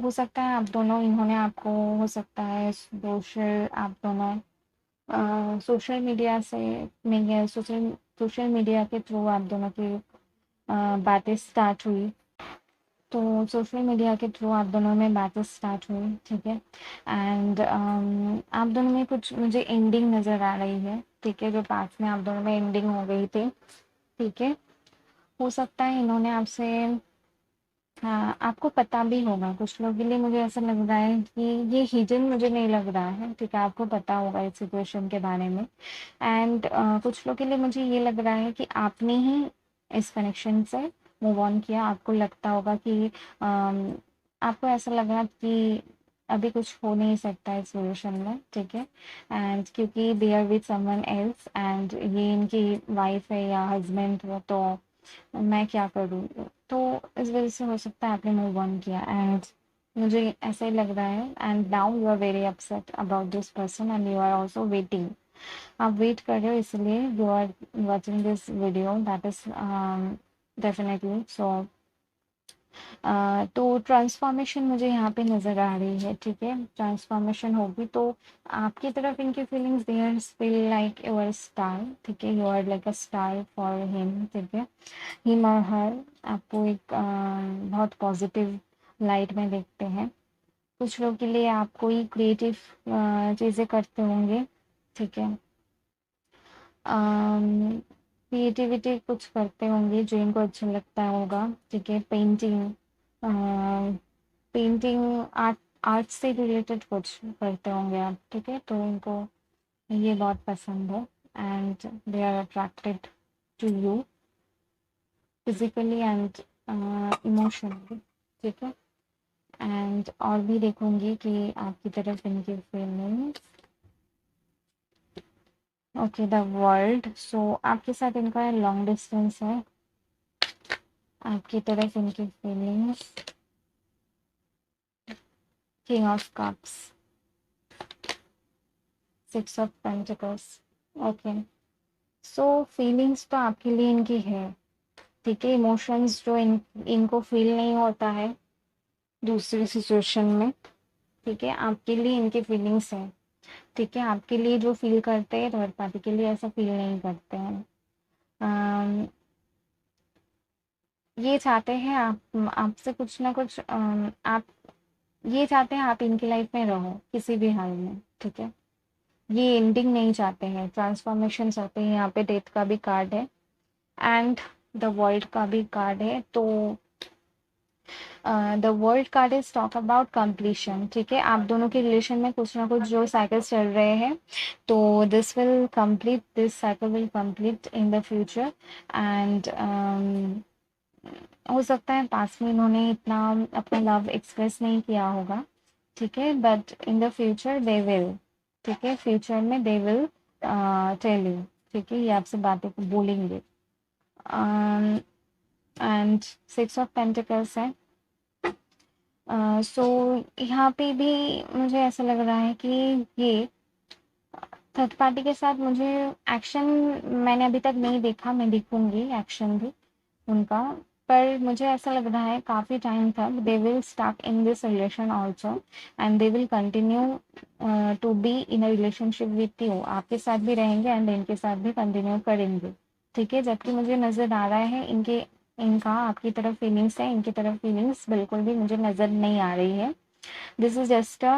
Speaker 1: हो सकता है आप दोनों, इन्होंने आपको हो सकता है सोशल, आप दोनों सोशल मीडिया से सोशल मीडिया के थ्रू आप दोनों की बातें स्टार्ट हुई, तो सोशल मीडिया के थ्रू आप दोनों में बातें स्टार्ट हुई, ठीक है। एंड आप दोनों में कुछ मुझे एंडिंग नज़र आ रही है, ठीक है। जो पास्ट में आप दोनों में एंडिंग हो गई थी, ठीक है। हो सकता है इन्होंने आपसे, हाँ आपको पता भी होगा, कुछ लोगों के लिए मुझे ऐसा लग रहा है कि ये हिडन मुझे नहीं लग रहा है, ठीक है। आपको पता होगा इस सिचुएशन के बारे में। एंड कुछ लोगों के लिए मुझे ये लग रहा है कि आपने ही इस कनेक्शन से मूव ऑन किया। आपको लगता होगा कि आपको ऐसा लगा कि अभी कुछ हो नहीं सकता इस रिलेशन में, ठीक है। एंड क्योंकि they are with someone else and ये इनकी वाइफ है या हस्बैंड है, तो मैं क्या करूँ। तो इस वजह से हो सकता है आपने मूव ऑन किया, एंड मुझे ऐसा ही लग रहा है। And now you are very upset about this person and you are also waiting, आप वेट कर रहे हो, इसलिए you are watching this video, that is definitely. So तो ट्रांसफॉर्मेशन मुझे यहाँ पे नज़र आ रही है, ठीक है। ट्रांसफॉर्मेशन होगी तो आपकी तरफ इनकी feelings, they are feel like you are star, ठीक है, you are like a star for him, ठीक है। हिम और हर आपको एक बहुत पॉजिटिव लाइट में देखते हैं। कुछ लोग के लिए आप कोई क्रिएटिव चीज़ें करते होंगे, ठीक है। क्रिएटिविटी कुछ करते होंगे जो इनको अच्छा लगता होगा, ठीक है। पेंटिंग, पेंटिंग, आर्ट, आर्ट से रिलेटेड कुछ करते होंगे आप, ठीक है। तो उनको ये बहुत पसंद है and they are attracted to you physically and emotionally, ठीक है। एंड और भी देखूंगी कि आपकी तरफ इनकी फीलिंग्स, ओके, द वर्ल्ड। सो आपके साथ इनका लॉन्ग डिस्टेंस है, आपकी तरफ इनकी feelings, king of cups, six of pentacles, okay. So feelings तो आपके लिए इनकी है, ठीक है। इमोशंस जो इनको फील नहीं होता है दूसरी सिचुएशन में, ठीक है, आपके लिए इनकी फीलिंग्स है, ठीक है। आपके लिए जो फील करते हैं थर्ड पार्टी के लिए ऐसा फील नहीं करते हैं। ये चाहते हैं आपसे कुछ ना कुछ, आप ये चाहते हैं आप इनकी लाइफ में रहो किसी भी हाल में, ठीक है। ये एंडिंग नहीं चाहते हैं, ट्रांसफॉर्मेशन चाहते हैं। यहाँ पे डेथ का भी कार्ड है एंड द वर्ल्ड का भी कार्ड है। तो the world card is talk about completion, ठीक है। आप दोनों के रिलेशन में कुछ ना कुछ जो साइकिल्स चल रहे हैं, तो this will complete, this cycle will complete in the future and हो सकता है पास में इन्होंने इतना अपना लव एक्सप्रेस नहीं किया होगा, ठीक है, but in the future they will, ठीक है, फ्यूचर में दे विल टेल यू, ठीक है, ये आपसे बातें बोलेंगे। एंड सिक्स ऑफ पेंटिकल्स है। सो यहाँ पे भी मुझे ऐसा लग रहा है कि ये थर्ड पार्टी के साथ मुझे एक्शन मैंने अभी तक नहीं देखा, मैं देखूंगी एक्शन भी उनका, पर मुझे ऐसा लग रहा है काफ़ी टाइम तक they will stuck in this relation also and they will continue to be in a relationship with you, आपके साथ भी रहेंगे एंड इनके साथ भी कंटिन्यू करेंगे, ठीक है। जबकि मुझे नज़र आ रहा है इनका आपकी तरफ फीलिंग्स है, इनकी तरफ फीलिंग्स बिल्कुल भी मुझे नज़र नहीं आ रही है। This is just a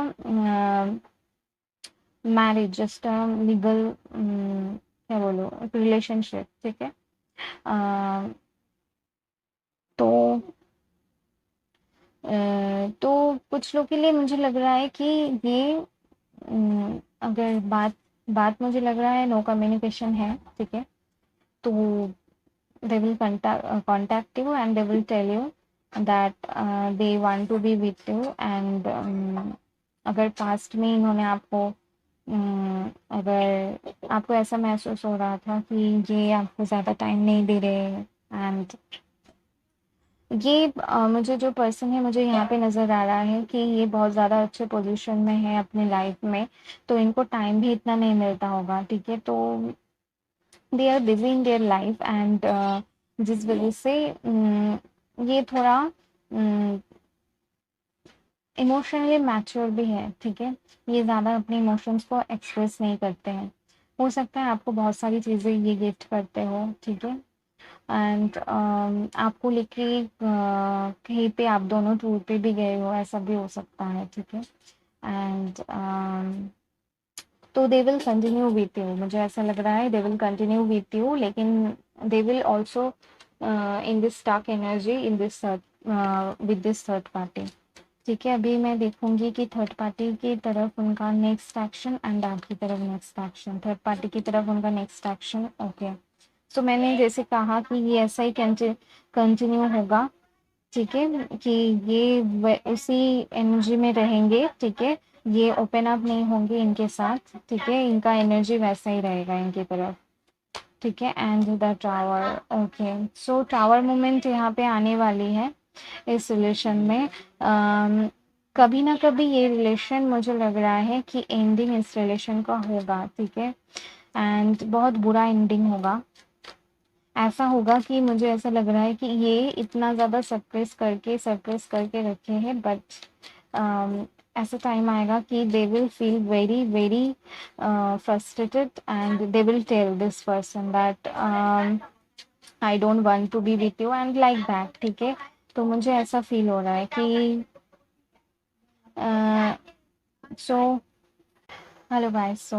Speaker 1: marriage, just a legal, क्या बोलो, रिलेशनशिप, ठीक है। तो तो कुछ लोग के लिए मुझे लग रहा है कि ये अगर बात बात मुझे लग रहा है नो कम्युनिकेशन है, ठीक है। तो they will contact you and they will tell you that they want to be with you and अगर पास्ट में इन्होंने आपको अगर आपको ऐसा महसूस हो रहा था कि ये आपको ज़्यादा टाइम नहीं दे रहे एंड ये मुझे जो पर्सन है मुझे यहाँ पे नज़र आ रहा है कि ये बहुत ज़्यादा अच्छे पोजीशन में है अपनी लाइफ में, तो इनको टाइम भी इतना नहीं मिलता होगा, ठीक है। तो they are busy in their life and जिस वजह से ये थोड़ा इमोशनली मैच्योर भी है, ठीक है। ये ज़्यादा अपने इमोशंस को एक्सप्रेस नहीं करते हैं। हो सकता है आपको बहुत सारी चीज़ें ये गिफ्ट करते हो, ठीक है, एंड आपको लेके कहीं पे आप दोनों टूर पे भी गए हो, ऐसा भी हो सकता है, ठीक है। एंड तो they will continue with you, मुझे ऐसा लग रहा है they will continue with you, लेकिन they will also in this stuck energy in this with this third party, ठीक है। अभी मैं देखूंगी कि थर्ड पार्टी की तरफ उनका नेक्स्ट एक्शन एंड आपकी तरफ नेक्स्ट एक्शन, थर्ड पार्टी की तरफ उनका नेक्स्ट एक्शन, ओके। सो मैंने जैसे कहा कि ये ऐसा ही कंटिन्यू होगा, ठीक है, कि ये उसी एनर्जी में रहेंगे, ठीक है। ये ओपन अप नहीं होंगे इनके साथ, ठीक है, इनका एनर्जी वैसा ही रहेगा इनकी तरफ, ठीक है। And the tower, okay. So tower moment यहाँ पे आने वाली है इस रिलेशन में। कभी ना कभी ये रिलेशन मुझे लग रहा है कि एंडिंग इस रिलेशन का होगा, ठीक है, एंड बहुत बुरा एंडिंग होगा ऐसा होगा कि मुझे ऐसा लग रहा है कि ये इतना ज़्यादा सप्रेस करके रखे हैं, बट ऐसा टाइम आएगा कि they will feel very very frustrated and they will tell this person that I don't want to be with you and like that, ठीक है। तो मुझे ऐसा फील हो रहा है कि सो हेलो गाइस। सो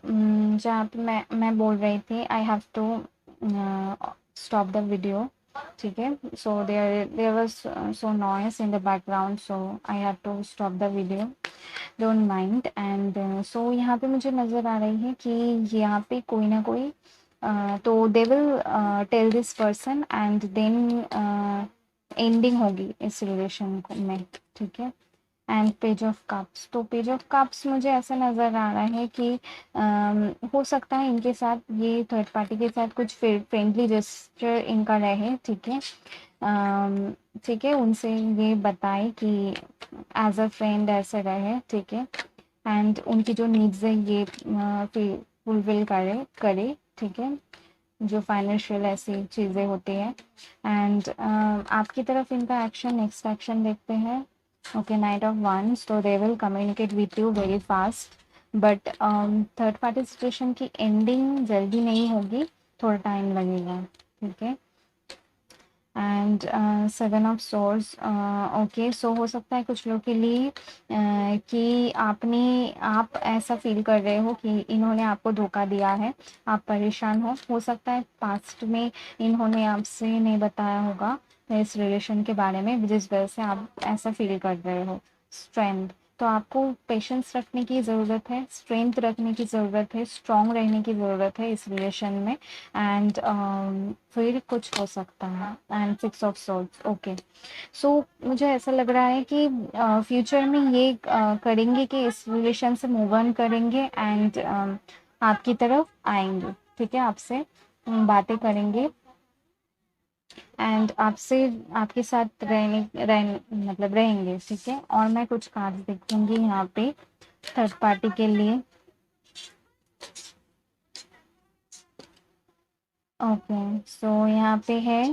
Speaker 1: जहाँ पे मैं बोल रही थी, I have to stop the video, ठीक है। So there was so noise in the background, so I have to stop the video, don't mind. And so यहाँ पे मुझे नज़र आ रही है कि यहाँ पे कोई ना कोई तो they will tell this person and then ending होगी इस रिलेशन में, ठीक है। एंड पेज ऑफ कप्स, तो पेज ऑफ कप्स मुझे ऐसा नज़र आ रहा है कि हो सकता है इनके साथ, ये थर्ड पार्टी के साथ कुछ फ्रेंडली जेस्चर इनका रहे, ठीक है। ठीक है, उनसे ये बताए कि एज अ फ्रेंड ऐसे रहे, ठीक है। एंड उनकी जो नीड्स है ये फुलफिल करे, ठीक है, जो फाइनेंशियल ऐसी चीज़ें होती हैं। एंड आपकी तरफ इनका एक्शन, नेक्स्ट एक्शन देखते हैं। ओके, नाइट ऑफ वंस, तो they will communicate with you very fast, but third party situation की एंडिंग जल्दी नहीं होगी, थोड़ा टाइम लगेगा, ठीक है। And seven of swords, okay, so हो सकता है कुछ लोग के लिए कि आप ऐसा फील कर रहे हो कि इन्होंने आपको धोखा दिया है, आप परेशान हो सकता है पास्ट में इन्होंने आपसे नहीं बताया होगा इस रिलेशन के बारे में, जिस वजह से आप ऐसा फील कर रहे हो। स्ट्रेंथ, तो आपको पेशेंस रखने की ज़रूरत है, स्ट्रेंथ रखने की ज़रूरत है, स्ट्रॉन्ग रहने की ज़रूरत है इस रिलेशन में। एंड फिर कुछ हो सकता है। And six of swords, okay, so मुझे ऐसा लग रहा है कि फ्यूचर में ये करेंगे कि इस रिलेशन से मूव ऑन करेंगे एंड आपकी तरफ आएंगे, ठीक है, आपसे बातें करेंगे एंड आपसे आपके साथ मतलब रहेंगे, ठीक है। और मैं कुछ कार्ड देखूंगी यहाँ पे थर्ड पार्टी के लिए। ओके, सो यहाँ पे है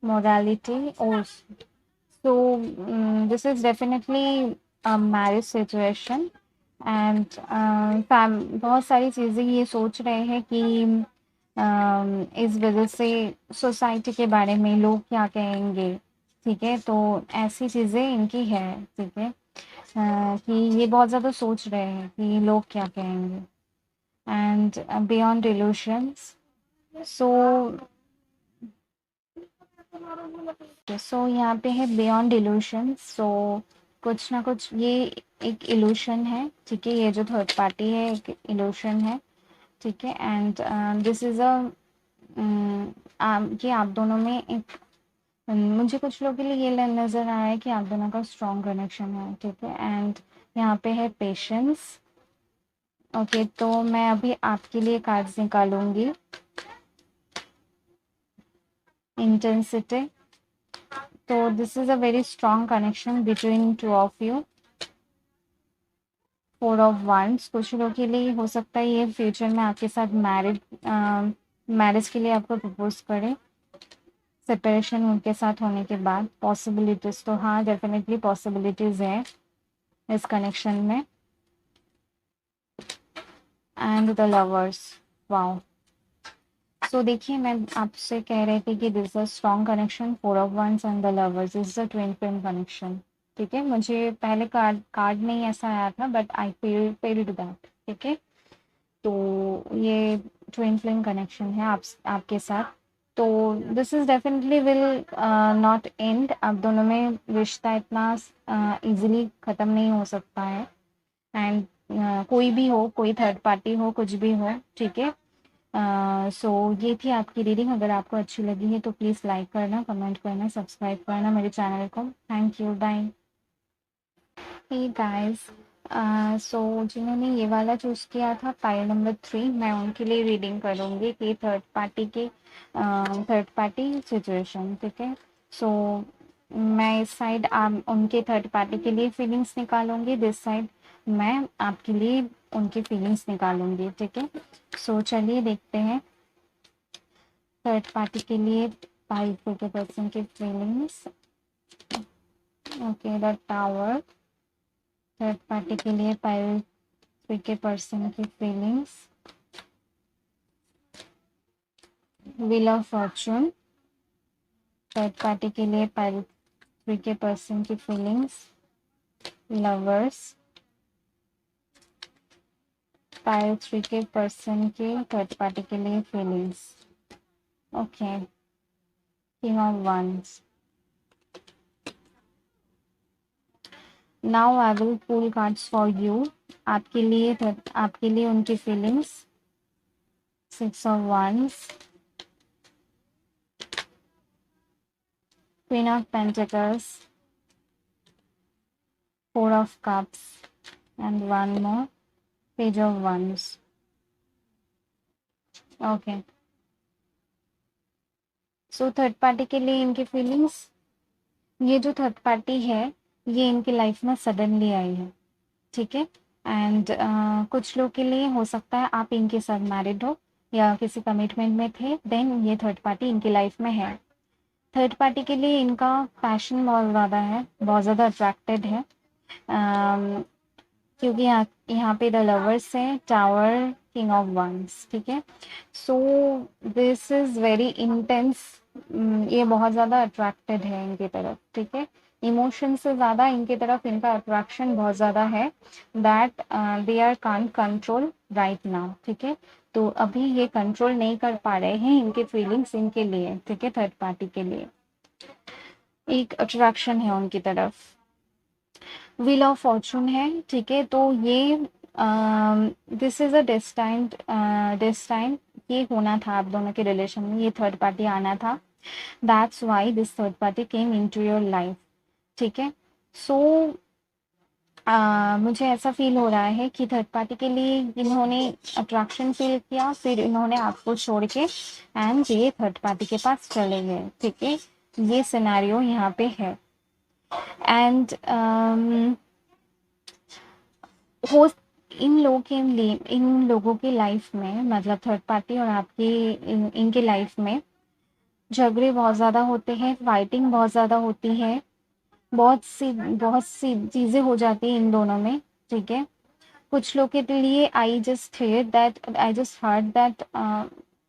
Speaker 1: मोरालिटी, और सो this is definitely a marriage situation and बहुत सारी चीज़ें ये सोच रहे हैं कि इस वजह से सोसाइटी के बारे में लोग क्या कहेंगे, ठीक है। तो ऐसी चीज़ें इनकी है, ठीक है, कि ये बहुत ज़्यादा सोच रहे हैं कि लोग क्या कहेंगे। एंड बियॉन्ड इल्यूशंस, सो यहाँ पे है बियॉन्ड इल्यूशन, सो कुछ ना कुछ ये एक इल्यूशन है, ठीक है। ये जो थर्ड पार्टी है एक इल्यूशन है, ठीक है। एंड दिस इज अ कि आप दोनों में एक मुझे कुछ लोगों के लिए ये नज़र आ रहा है कि आप दोनों का स्ट्रॉन्ग कनेक्शन है, ठीक है। एंड यहाँ पे है पेशेंस, ओके, तो मैं अभी आपके लिए कार्ड्स निकालूंगी। इंटेंसिटी, तो this is a very strong connection between two of you. Four of wands, कुछ लोगों के लिए हो सकता है ये फ्यूचर में आपके साथ मैरिज के लिए आपको प्रपोज करे, सेपरेशन उनके साथ होने के बाद। पॉसिबिलिटीज, तो हाँ डेफिनेटली पॉसिबिलिटीज है इस कनेक्शन में। And the lovers, wow, so देखिए मैं आपसे कह रही थी कि this a strong connection, four of wands and the lovers is a twin flame connection, ठीक है। मुझे पहले कार्ड नहीं ऐसा आया था, बट आई फील्ड दैट, ठीक है। तो ये ट्विन फ्लेम कनेक्शन है आपके साथ। तो this is definitely will not and, आप दोनों में रिश्ता इतना इजीली ख़त्म नहीं हो सकता है। एंड कोई भी हो, कोई थर्ड पार्टी हो, कुछ भी हो, ठीक है। सो ये थी आपकी रीडिंग। अगर आपको अच्छी लगी है तो प्लीज़ लाइक करना, कमेंट करना, सब्सक्राइब करना मेरे चैनल को। Thank you, bye. Hey guys, so जिन्होंने ये वाला चूज़ किया था पाइल नंबर 3, मैं उनके लिए रीडिंग करूँगी कि थर्ड पार्टी सिचुएशन, ठीक है। सो मैं इस साइड आप उनके थर्ड पार्टी के लिए फीलिंग्स निकालूंगी, दिस साइड मैं आपके लिए उनकी फीलिंग्स निकालूंगी, ठीक है। सो चलिए देखते हैं। थर्ड पार्टी के लिए पाइल के पर्सन की feelings. Okay, the tower, third party के लिए पाइल के पर्सन की feelings. Wheel of Fortune, third party के लिए पाइल के पर्सन की फीलिंग्स। लवर्स, पाइल 3 के पर्सन के थर्ड पार्टी के लिए feelings. Okay, king of wands। Now I will pull cards for you, आपके लिए उनकी feelings. 6 of wands, Queen of Pentacles, 4 of cups, and one more, Page of wands। Okay, so third party के लिए इनकी feelings, ये जो third party है ये इनकी लाइफ में सडनली आई है, ठीक है। एंड कुछ लोग के लिए हो सकता है आप इनके साथ मैरिड हो या किसी कमिटमेंट में थे, देन ये थर्ड पार्टी इनकी लाइफ में है। थर्ड पार्टी के लिए इनका पैशन बहुत ज़्यादा है, बहुत ज़्यादा अट्रैक्टेड है, क्योंकि यहाँ पे द लवर्स है, टावर, किंग ऑफ wands, ठीक है। सो दिस इज वेरी इंटेंस, ये बहुत ज़्यादा अट्रैक्टेड है इनकी तरफ, ठीक है। इमोशन से ज़्यादा इनकी तरफ इनका अट्रैक्शन बहुत ज़्यादा है, that they are can't control right now, ठीक है। तो अभी ये कंट्रोल नहीं कर पा रहे हैं इनके फीलिंग्स इनके लिए, ठीक है। थर्ड पार्टी के लिए एक अट्रैक्शन है उनकी तरफ। व्हील ऑफ फॉर्चून है, ठीक है। तो ये दिस इज अ डेस्टाइन, ये होना था आप दोनों के रिलेशन में, ये थर्ड पार्टी आना था, that's why this third party came into your life, ठीक है। सो मुझे ऐसा फील हो रहा है कि थर्ड पार्टी के लिए इन्होंने अट्रैक्शन फील किया, फिर इन्होंने आपको छोड़ के एंड ये थर्ड पार्टी के पास चले गए, ठीक है। ये सिनेरियो यहाँ पे है। एंड हो इन लोगों की लाइफ में, मतलब थर्ड पार्टी और आपकी इनके लाइफ में झगड़े बहुत ज़्यादा होते हैं, फाइटिंग बहुत ज़्यादा होती है, बहुत सी चीज़ें हो जाती हैं इन दोनों में, ठीक है। कुछ लोग के लिए I just heard that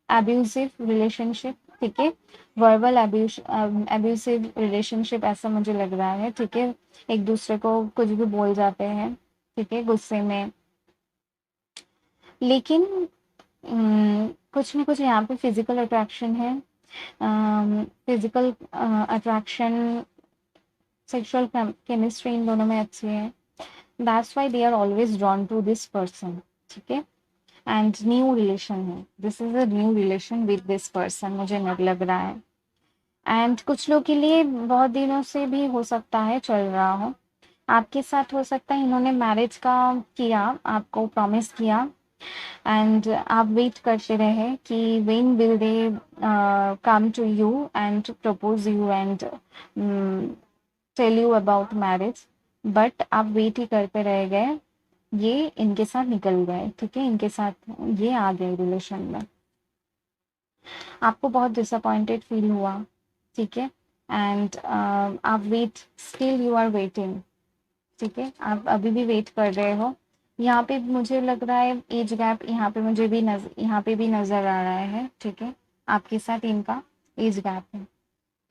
Speaker 1: abusive relationship, ठीक है, वर्बल अब्यूसिव रिलेशनशिप, ऐसा मुझे लग रहा है, ठीक है। एक दूसरे को कुछ भी बोल जाते हैं, ठीक है, गुस्से में। लेकिन कुछ ना कुछ यहाँ पे फिजिकल अट्रैक्शन है, फिजिकल अट्रैक्शन, सेक्सुअल केमिस्ट्री इन दोनों में अच्छी है, that's why they are always drawn to this person, ठीक है। एंड न्यू रिलेशन है, this is a new relation with this person, मुझे लग रहा है। एंड कुछ लोग के लिए बहुत दिनों से भी हो सकता है चल रहा हो, आपके साथ हो सकता है इन्होंने मैरिज का किया, आपको प्रॉमिस किया, एंड आप वेट करते रहे कि when will they come to you and propose you and tell you about marriage, but आप वेट ही करते रह गए, ये इनके साथ निकल गए, ठीक है, इनके साथ ये आ गए रिलेशन में। आपको बहुत डिसअपॉइंटेड फील हुआ, ठीक है। एंड आप wait, still you are waiting, ठीक है, आप अभी भी वेट कर रहे हो। यहाँ पे मुझे लग रहा है एज गैप यहाँ पे मुझे भी यहाँ पे भी नजर आ रहा है, ठीक है। आपके साथ इनका एज गैप है,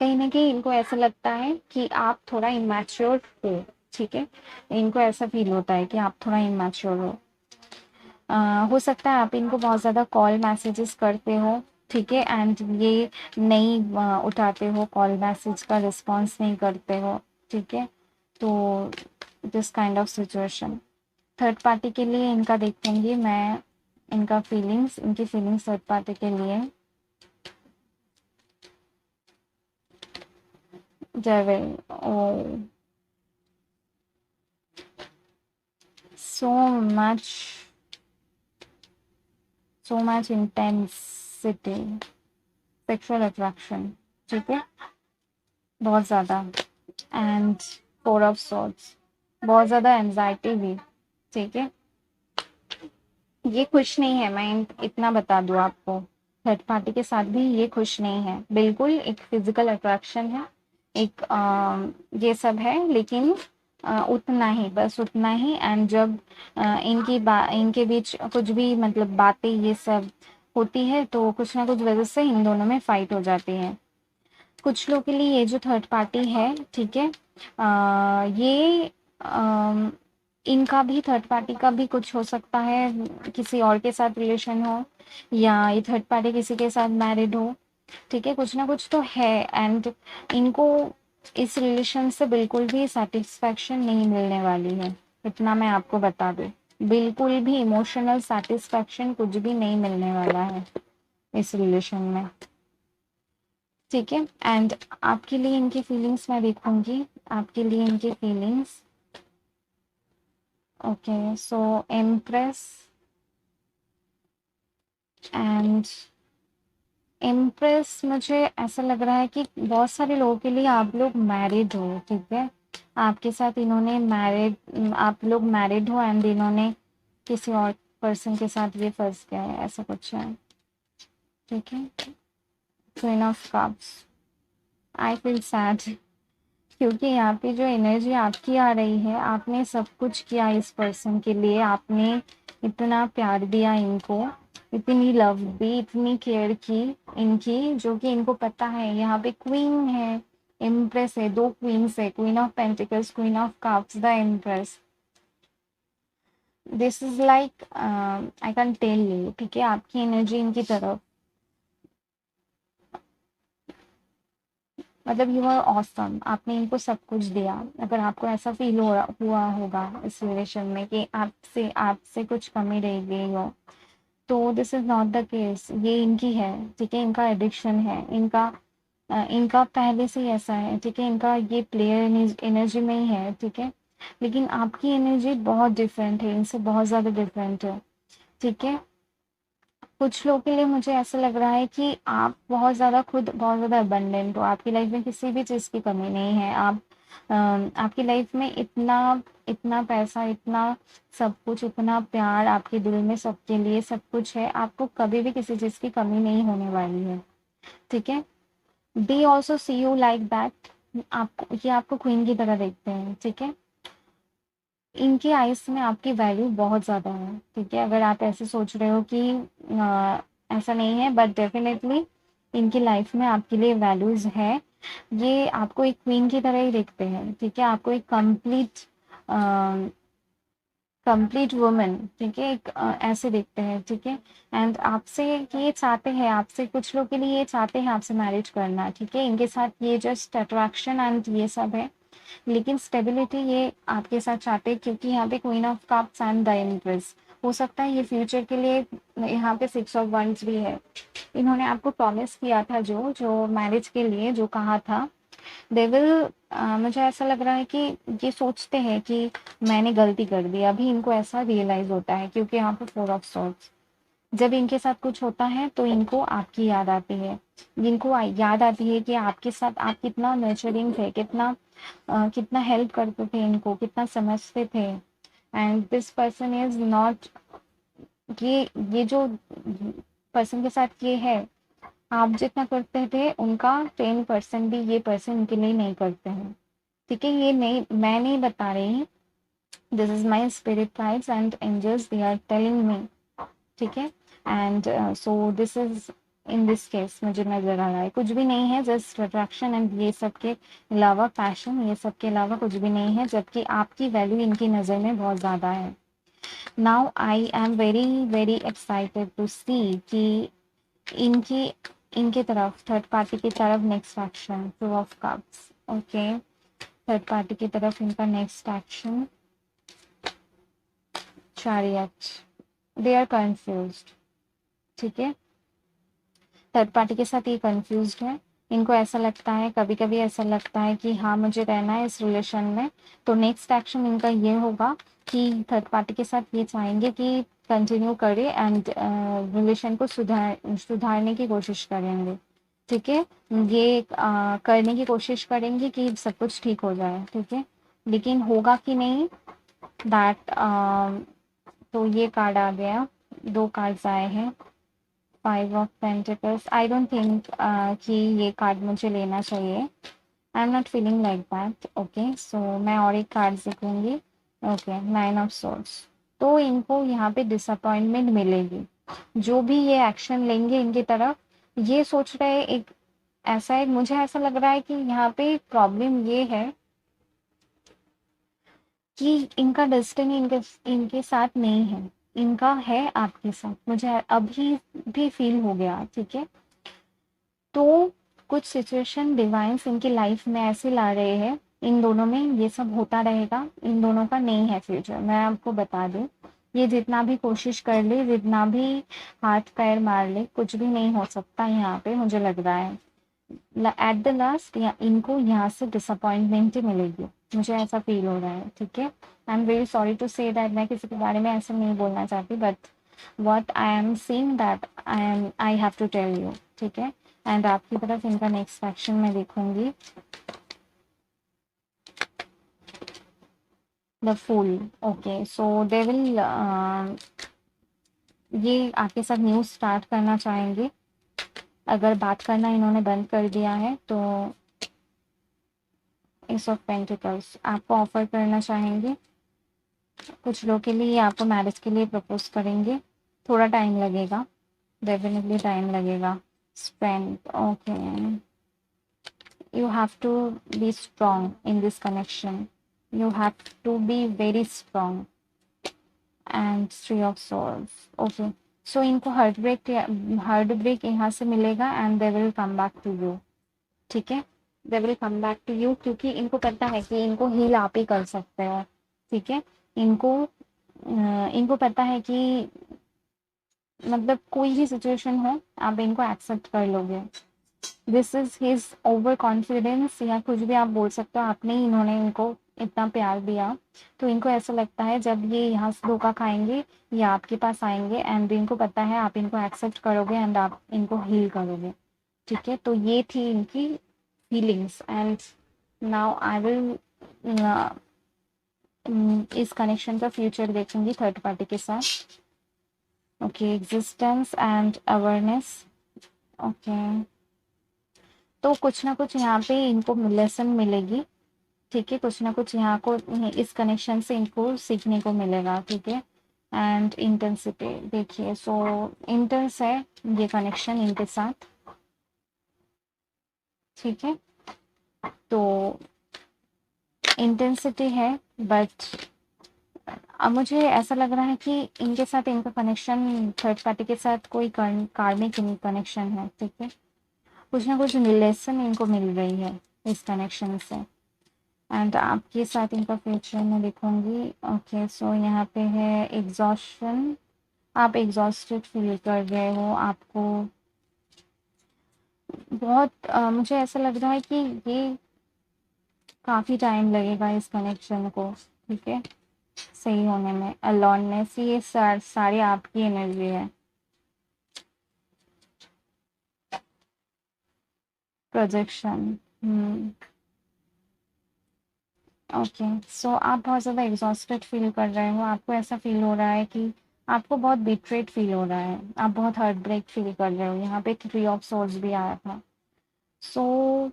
Speaker 1: कहीं ना कहीं इनको ऐसा लगता है कि आप थोड़ा इमैच्योर हो, ठीक है। इनको ऐसा फील होता है कि आप थोड़ा इमैच्योर हो। हो सकता है आप इनको बहुत ज़्यादा कॉल मैसेजेस करते हो, ठीक है, एंड ये नहीं उठाते हो, कॉल मैसेज का रिस्पॉन्स नहीं करते हो, ठीक है। तो this kind of situation third party के लिए इनका देखेंगे मैं, इनकी फीलिंग्स थर्ड पार्टी के लिए। Devil, oh, so much intensity, sexual attraction, ठीक है, बहुत ज़्यादा। एंड 4 of swords, बहुत ज़्यादा एंजाइटी भी, ठीक है। ये खुश नहीं है, मैं इतना बता दूँ आपको, थर्ड पार्टी के साथ भी ये खुश नहीं है, बिल्कुल एक फिजिकल अट्रैक्शन है, एक ये सब है, लेकिन उतना ही, बस उतना ही। एंड जब इनके बीच कुछ भी मतलब बातें ये सब होती है तो कुछ ना कुछ वजह से इन दोनों में फाइट हो जाती है। कुछ लोगों के लिए ये जो थर्ड पार्टी है, ठीक है, ये इनका भी, थर्ड पार्टी का भी कुछ हो सकता है, किसी और के साथ रिलेशन हो, या ये थर्ड पार्टी किसी के साथ मैरिड हो, ठीक है, कुछ ना कुछ तो है। एंड इनको इस रिलेशन से बिल्कुल भी सेटिस्फैक्शन नहीं मिलने वाली है, इतना मैं आपको बता दूं। बिल्कुल भी इमोशनल सेटिस्फैक्शन कुछ भी नहीं मिलने वाला है इस रिलेशन में, ठीक है। एंड आपके लिए इनकी फीलिंग्स मैं देखूंगी, आपके लिए इनकी feelings. Okay, so empress and impress, मुझे ऐसा लग रहा है कि बहुत सारे लोगों के लिए आप लोग मैरिड हो, ठीक है, आपके साथ इन्होंने मैरिड, आप लोग मैरिड हो एंड इन्होंने किसी और पर्सन के साथ ये फंस गया है, ऐसा कुछ है, ठीक है। Queen of cups, I feel sad, क्योंकि यहाँ पे जो एनर्जी आपकी आ रही है, आपने सब कुछ किया इस पर्सन के लिए, आपने इतना प्यार दिया इनको, इतनी लव दी, इतनी केयर की इनकी, जो कि इनको पता है यहाँ पे क्वीन है, इम्प्रेस है, दो क्वींस है, queen of pentacles, queen of cups, the empress. This is like I can tell you, ठीक है, आपकी एनर्जी इनकी तरफ, मतलब यू आर ऑसम, आपने इनको सब कुछ दिया। अगर आपको ऐसा फील हुआ होगा इस रिलेशन में कि आपसे आपसे कुछ कमी रह गई हो, तो this is not the case, ये इनकी है, ठीक है, इनका एडिक्शन है, इनका पहले से ही ऐसा है, ठीक है, इनका ये प्लेयर एनर्जी में ही है, ठीक है, लेकिन आपकी एनर्जी बहुत डिफरेंट है, इनसे बहुत ज़्यादा डिफरेंट है, ठीक है। कुछ लोगों के लिए मुझे ऐसा लग रहा है कि आप बहुत ज़्यादा खुद बहुत ज़्यादा अबंडेंट हो, आपकी लाइफ में किसी भी चीज़ की कमी नहीं है, आपकी लाइफ में इतना इतना पैसा, इतना सब कुछ, इतना प्यार आपके दिल में सबके लिए सब कुछ है, आपको कभी भी किसी चीज़ की कमी नहीं होने वाली है, ठीक है। They also see you like that, आपको ये आपको क्वीन की तरह देखते हैं, ठीक है। इनकी आइस में आपकी वैल्यू बहुत ज़्यादा है, ठीक है, अगर आप ऐसे सोच रहे हो कि ऐसा नहीं है, बट डेफिनेटली इनकी लाइफ में आपके लिए वैल्यूज़ है, ये आपको एक क्वीन की तरह ही देखते हैं, ठीक है, आपको एक कंप्लीट वुमन, ठीक है, एक ऐसे देखते हैं, ठीक है। एंड आपसे ये चाहते हैं, आपसे कुछ लोग के लिए ये चाहते हैं आपसे मैरिज करना, ठीक है, इनके साथ ये जस्ट अट्रैक्शन एंड ये सब है, लेकिन स्टेबिलिटी ये आपके साथ चाहते हैं, क्योंकि यहाँ पे queen of cups and the empress, हो सकता है ये फ्यूचर के लिए, यहाँ पे सिक्स ऑफ वंस भी है, इन्होंने आपको प्रॉमिस किया था, जो जो मैरिज के लिए जो कहा था, दे विल, मुझे ऐसा लग रहा है कि ये सोचते हैं कि मैंने गलती कर दी, अभी इनको ऐसा रियलाइज होता है, क्योंकि यहाँ पे फोर ऑफ सॉर्ड्स, जब इनके साथ कुछ होता है तो इनको आपकी याद आती है, इनको याद आती है कि आपके साथ आप कितना नर्चरिंग थे, कितना हेल्प करते थे इनको, कितना समझते थे। And this person is not, ये जो पर्सन के साथ ये है, आप जितना करते थे उनका 10% भी ये पर्सन इनके लिए नहीं करते हैं, ठीक है, ये नहीं, मैं नहीं बता रही, this is my spirit guides and angels, they are telling me, ठीक है। And so this is, in this case मुझे नजर आ रहा है कुछ भी नहीं है, जस्ट अट्रैक्शन एंड ये सब के अलावा पैशन, ये सब के अलावा कुछ भी नहीं है, जबकि आपकी वैल्यू इनकी नज़र में बहुत ज़्यादा है। Now I am very very excited to see कि इनकी इनके तरफ, थर्ड पार्टी की तरफ next action, two of cups, okay, third party की तरफ इनका next action, chariot, they are confused, ठीक है, थर्ड पार्टी के साथ ये कंफ्यूज्ड है, इनको ऐसा लगता है, कभी कभी ऐसा लगता है कि हाँ मुझे रहना है इस रिलेशन में, तो नेक्स्ट एक्शन इनका ये होगा कि थर्ड पार्टी के साथ ये चाहेंगे कि कंटिन्यू करे एंड रिलेशन को सुधारने की कोशिश करेंगे, ठीक है, ये करने की कोशिश करेंगे कि सब कुछ ठीक हो जाए, ठीक है, लेकिन होगा कि नहीं, दैट तो ये कार्ड आ गया, दो कार्ड्स आए हैं, 5 of pentacles, I don't think कि ये कार्ड मुझे लेना चाहिए। I am not feeling like that. Okay, so मैं और एक कार्ड देखूंगी। Okay, 9 of swords. तो इनको यहाँ पे डिसअपॉइंटमेंट मिलेगी। जो भी ये एक्शन लेंगे इनकी तरफ, ये सोच रहे एक ऐसा है, मुझे ऐसा लग रहा है कि यहाँ पे प्रॉब्लम ये है कि इनका डेस्टिनी इनके साथ नहीं है, इनका है आपके साथ। मुझे अभी भी फील हो गया, ठीक है। तो कुछ सिचुएशन डिवाइन्स इनकी लाइफ में ऐसे ला रहे हैं, इन दोनों में ये सब होता रहेगा, इन दोनों का नहीं है फ्यूचर। मैं आपको बता दूं, ये जितना भी कोशिश कर ले, जितना भी हाथ पैर मार ले, कुछ भी नहीं हो सकता यहाँ पे, मुझे लग रहा है। एट द लास्ट या इनको यहाँ से डिसअपॉइंटमेंट ही मिलेगी, मुझे ऐसा फील हो रहा है, ठीक है। I am very sorry to say that, मैं किसी के बारे में ऐसा नहीं बोलना चाहती, but what I am seeing that I have to tell you, ठीक है। एंड आपकी तरफ इनका नेक्स्ट एक्शन मैं देखूंगी। The fool. Okay, so they will ये आपके साथ न्यूज़ स्टार्ट करना चाहेंगे। अगर बात करना इन्होंने बंद कर दिया है तो एस ऑफ पेंटिकल्स आपको ऑफर करना चाहेंगे। कुछ लोग के लिए आपको मैरिज के लिए प्रपोज करेंगे। थोड़ा टाइम लगेगा, डेफिनेटली टाइम लगेगा। Strength. Okay, you have to be strong in this connection, you have to be very strong। and 3 of swords। okay, so इनको हार्ट ब्रेक यहाँ से मिलेगा and they will come back to you, ठीक है। They will come back to you क्योंकि इनको पता है कि इनको हील आप ही कर सकते हो, ठीक है। इनको पता है कि मतलब कोई भी सिचुएशन हो आप इनको एक्सेप्ट कर लोगे। This is his over confidence या कुछ भी आप बोल सकते हो। आपने इन्होंने इनको इतना प्यार दिया, तो इनको ऐसा लगता है जब ये यहाँ से धोखा खाएंगे ये आपके पास आएंगे, एंड इनको पता है आप इनको एक्सेप्ट करोगे एंड आप इनको हील करोगे, ठीक है। तो ये थी इनकी feelings. And now I will इस कनेक्शन का फ्यूचर देखूंगी थर्ड पार्टी के साथ। Okay, existence and awareness. Okay, तो कुछ ना कुछ यहाँ पे इनको लेसन मिलेगी, ठीक है। कुछ ना कुछ यहाँ को इस कनेक्शन से इनको सीखने को मिलेगा, ठीक है। एंड इंटेंसिटी देखिए, सो इंटेंस है ये कनेक्शन इनके साथ, ठीक है। तो इंटेंसिटी है, बट अब मुझे ऐसा लग रहा है कि इनके साथ इनका कनेक्शन थर्ड पार्टी के साथ कोई कार्मिक कनेक्शन है, ठीक है। कुछ ना कुछ लेसन इनको मिल रही है इस कनेक्शन से। एंड आपके साथ इनका फ्यूचर में देखूंगी। ओके, सो यहाँ पे है एग्जॉस्शन। आप एग्जॉस्टेड फील कर रहे हो, आपको बहुत मुझे ऐसा लग रहा है कि ये काफ़ी टाइम लगेगा इस कनेक्शन को, ठीक है, सही होने में। अलोननेस, ये सारी आपकी एनर्जी है। प्रोजेक्शन। ओके, सो आप बहुत ज़्यादा एग्जॉस्टेड फील कर रहे हो। आपको ऐसा फील हो रहा है कि आपको बहुत बिट्रेड फील हो रहा है, आप बहुत हार्ट ब्रेक फील कर रहे हो। यहाँ पे 3 ऑफ सोर्ड्स भी आया था। सो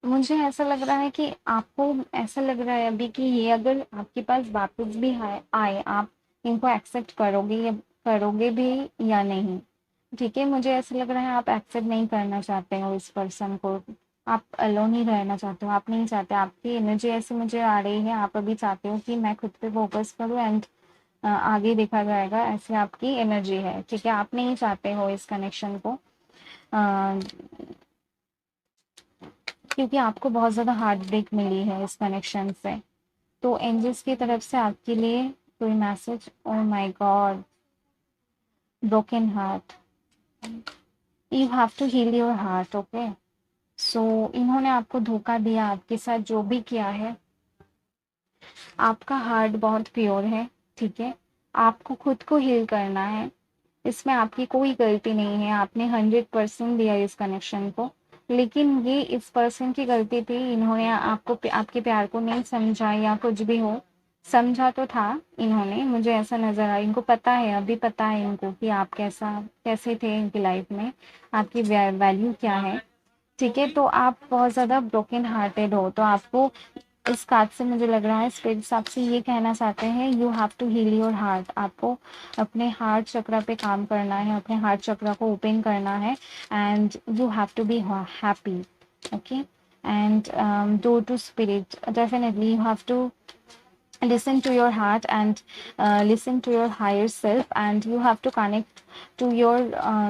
Speaker 1: मुझे ऐसा लग रहा है कि आपको ऐसा लग रहा है अभी कि ये अगर आपके पास वापस भी आए, आप इनको एक्सेप्ट करोगे या करोगे भी या नहीं, ठीक है। मुझे ऐसा लग रहा है आप एक्सेप्ट नहीं करना चाहते हो इस पर्सन को, आप अलोन ही रहना चाहते हो, आप नहीं चाहते। आपकी एनर्जी ऐसे मुझे आ रही है, आप अभी चाहते हो कि मैं खुद पे फोकस करूँ एंड आगे देखा जाएगा, ऐसे आपकी एनर्जी है, ठीक है। आप नहीं चाहते हो इस कनेक्शन को, क्योंकि आपको बहुत ज़्यादा हार्ट ब्रेक मिली है इस कनेक्शन से। तो एंजल्स की तरफ से आपके लिए कोई message. Oh my god, broken heart, you have to heal your heart. Okay, so इन्होंने आपको धोखा दिया, आपके साथ जो भी किया है। आपका हार्ट बहुत प्योर है, ठीक है। आपको खुद को हील करना है, इसमें आपकी कोई गलती नहीं है। आपने 100% दिया इस कनेक्शन को, लेकिन ये इस पर्सन की गलती थी। इन्होंने आपको आपके प्यार को नहीं समझा या कुछ भी हो, समझा तो था इन्होंने, मुझे ऐसा नज़र आया, इनको पता है, अभी पता है इनको कि आप कैसे थे इनकी लाइफ में, आपकी वैल्यू क्या है, ठीक है? तो आप बहुत ज़्यादा ब्रोकन हार्टेड हो, तो आपको इस कार्ड से मुझे लग रहा है स्पिरिट्स आपसे ये कहना चाहते हैं, you have to heal your heart. आपको अपने हार्ट चक्र पे काम करना है, अपने हार्ट चक्र को ओपन करना है, and you have to be happy, okay? And do to spirit, definitely you have to listen to your heart and listen to your higher self, and you have to connect to your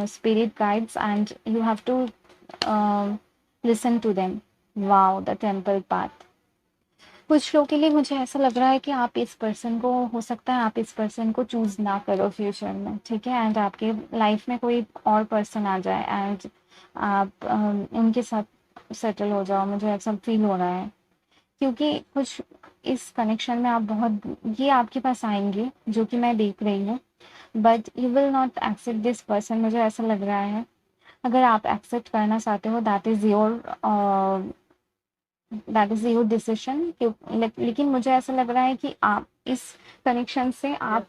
Speaker 1: spirit guides, and you have to listen to them. Wow, the temple path. कुछ लोगों के लिए मुझे ऐसा लग रहा है कि आप इस पर्सन को, हो सकता है आप इस पर्सन को चूज ना करो फ्यूचर में, ठीक है? एंड आपके लाइफ में कोई और पर्सन आ जाए एंड आप उनके साथ सेटल हो जाओ, मुझे ऐसा फील हो रहा है, क्योंकि कुछ इस कनेक्शन में आप बहुत, ये आपके पास आएंगे जो कि मैं देख रही हूँ, but you will not accept this person, मुझे ऐसा लग रहा है। अगर आप एक्सेप्ट करना चाहते हो, दैट इज योर डिसीजन। लेकिन मुझे ऐसा लग रहा है कि आप इस कनेक्शन से आप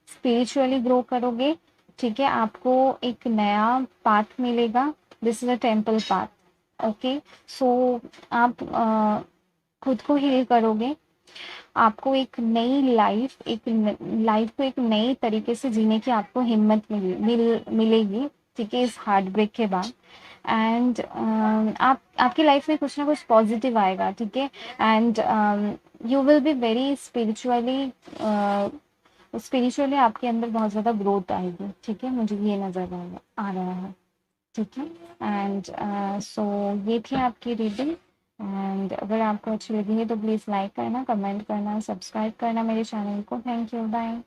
Speaker 1: स्पिरिचुअली ग्रो करोगे, ठीक है? आपको एक नया पाथ मिलेगा, this is a temple path, okay? So आप खुद को हील करोगे, आपको एक नई लाइफ, लाइफ को एक नई तरीके से जीने की आपको हिम्मत मिलेगी, ठीक है, इस हार्ट ब्रेक के बाद। एंड आपकी लाइफ में कुछ ना कुछ पॉजिटिव आएगा, ठीक है? And you will be very spiritually आपके अंदर बहुत ज़्यादा ग्रोथ आएगी, ठीक है? मुझे ये नज़र आ रहा है, ठीक है? एंड सो ये थी आपकी रीडिंग, एंड अगर आपको अच्छी लगी है तो प्लीज़ लाइक करना, कमेंट करना, सब्सक्राइब करना मेरे चैनल को। Thank you, bye.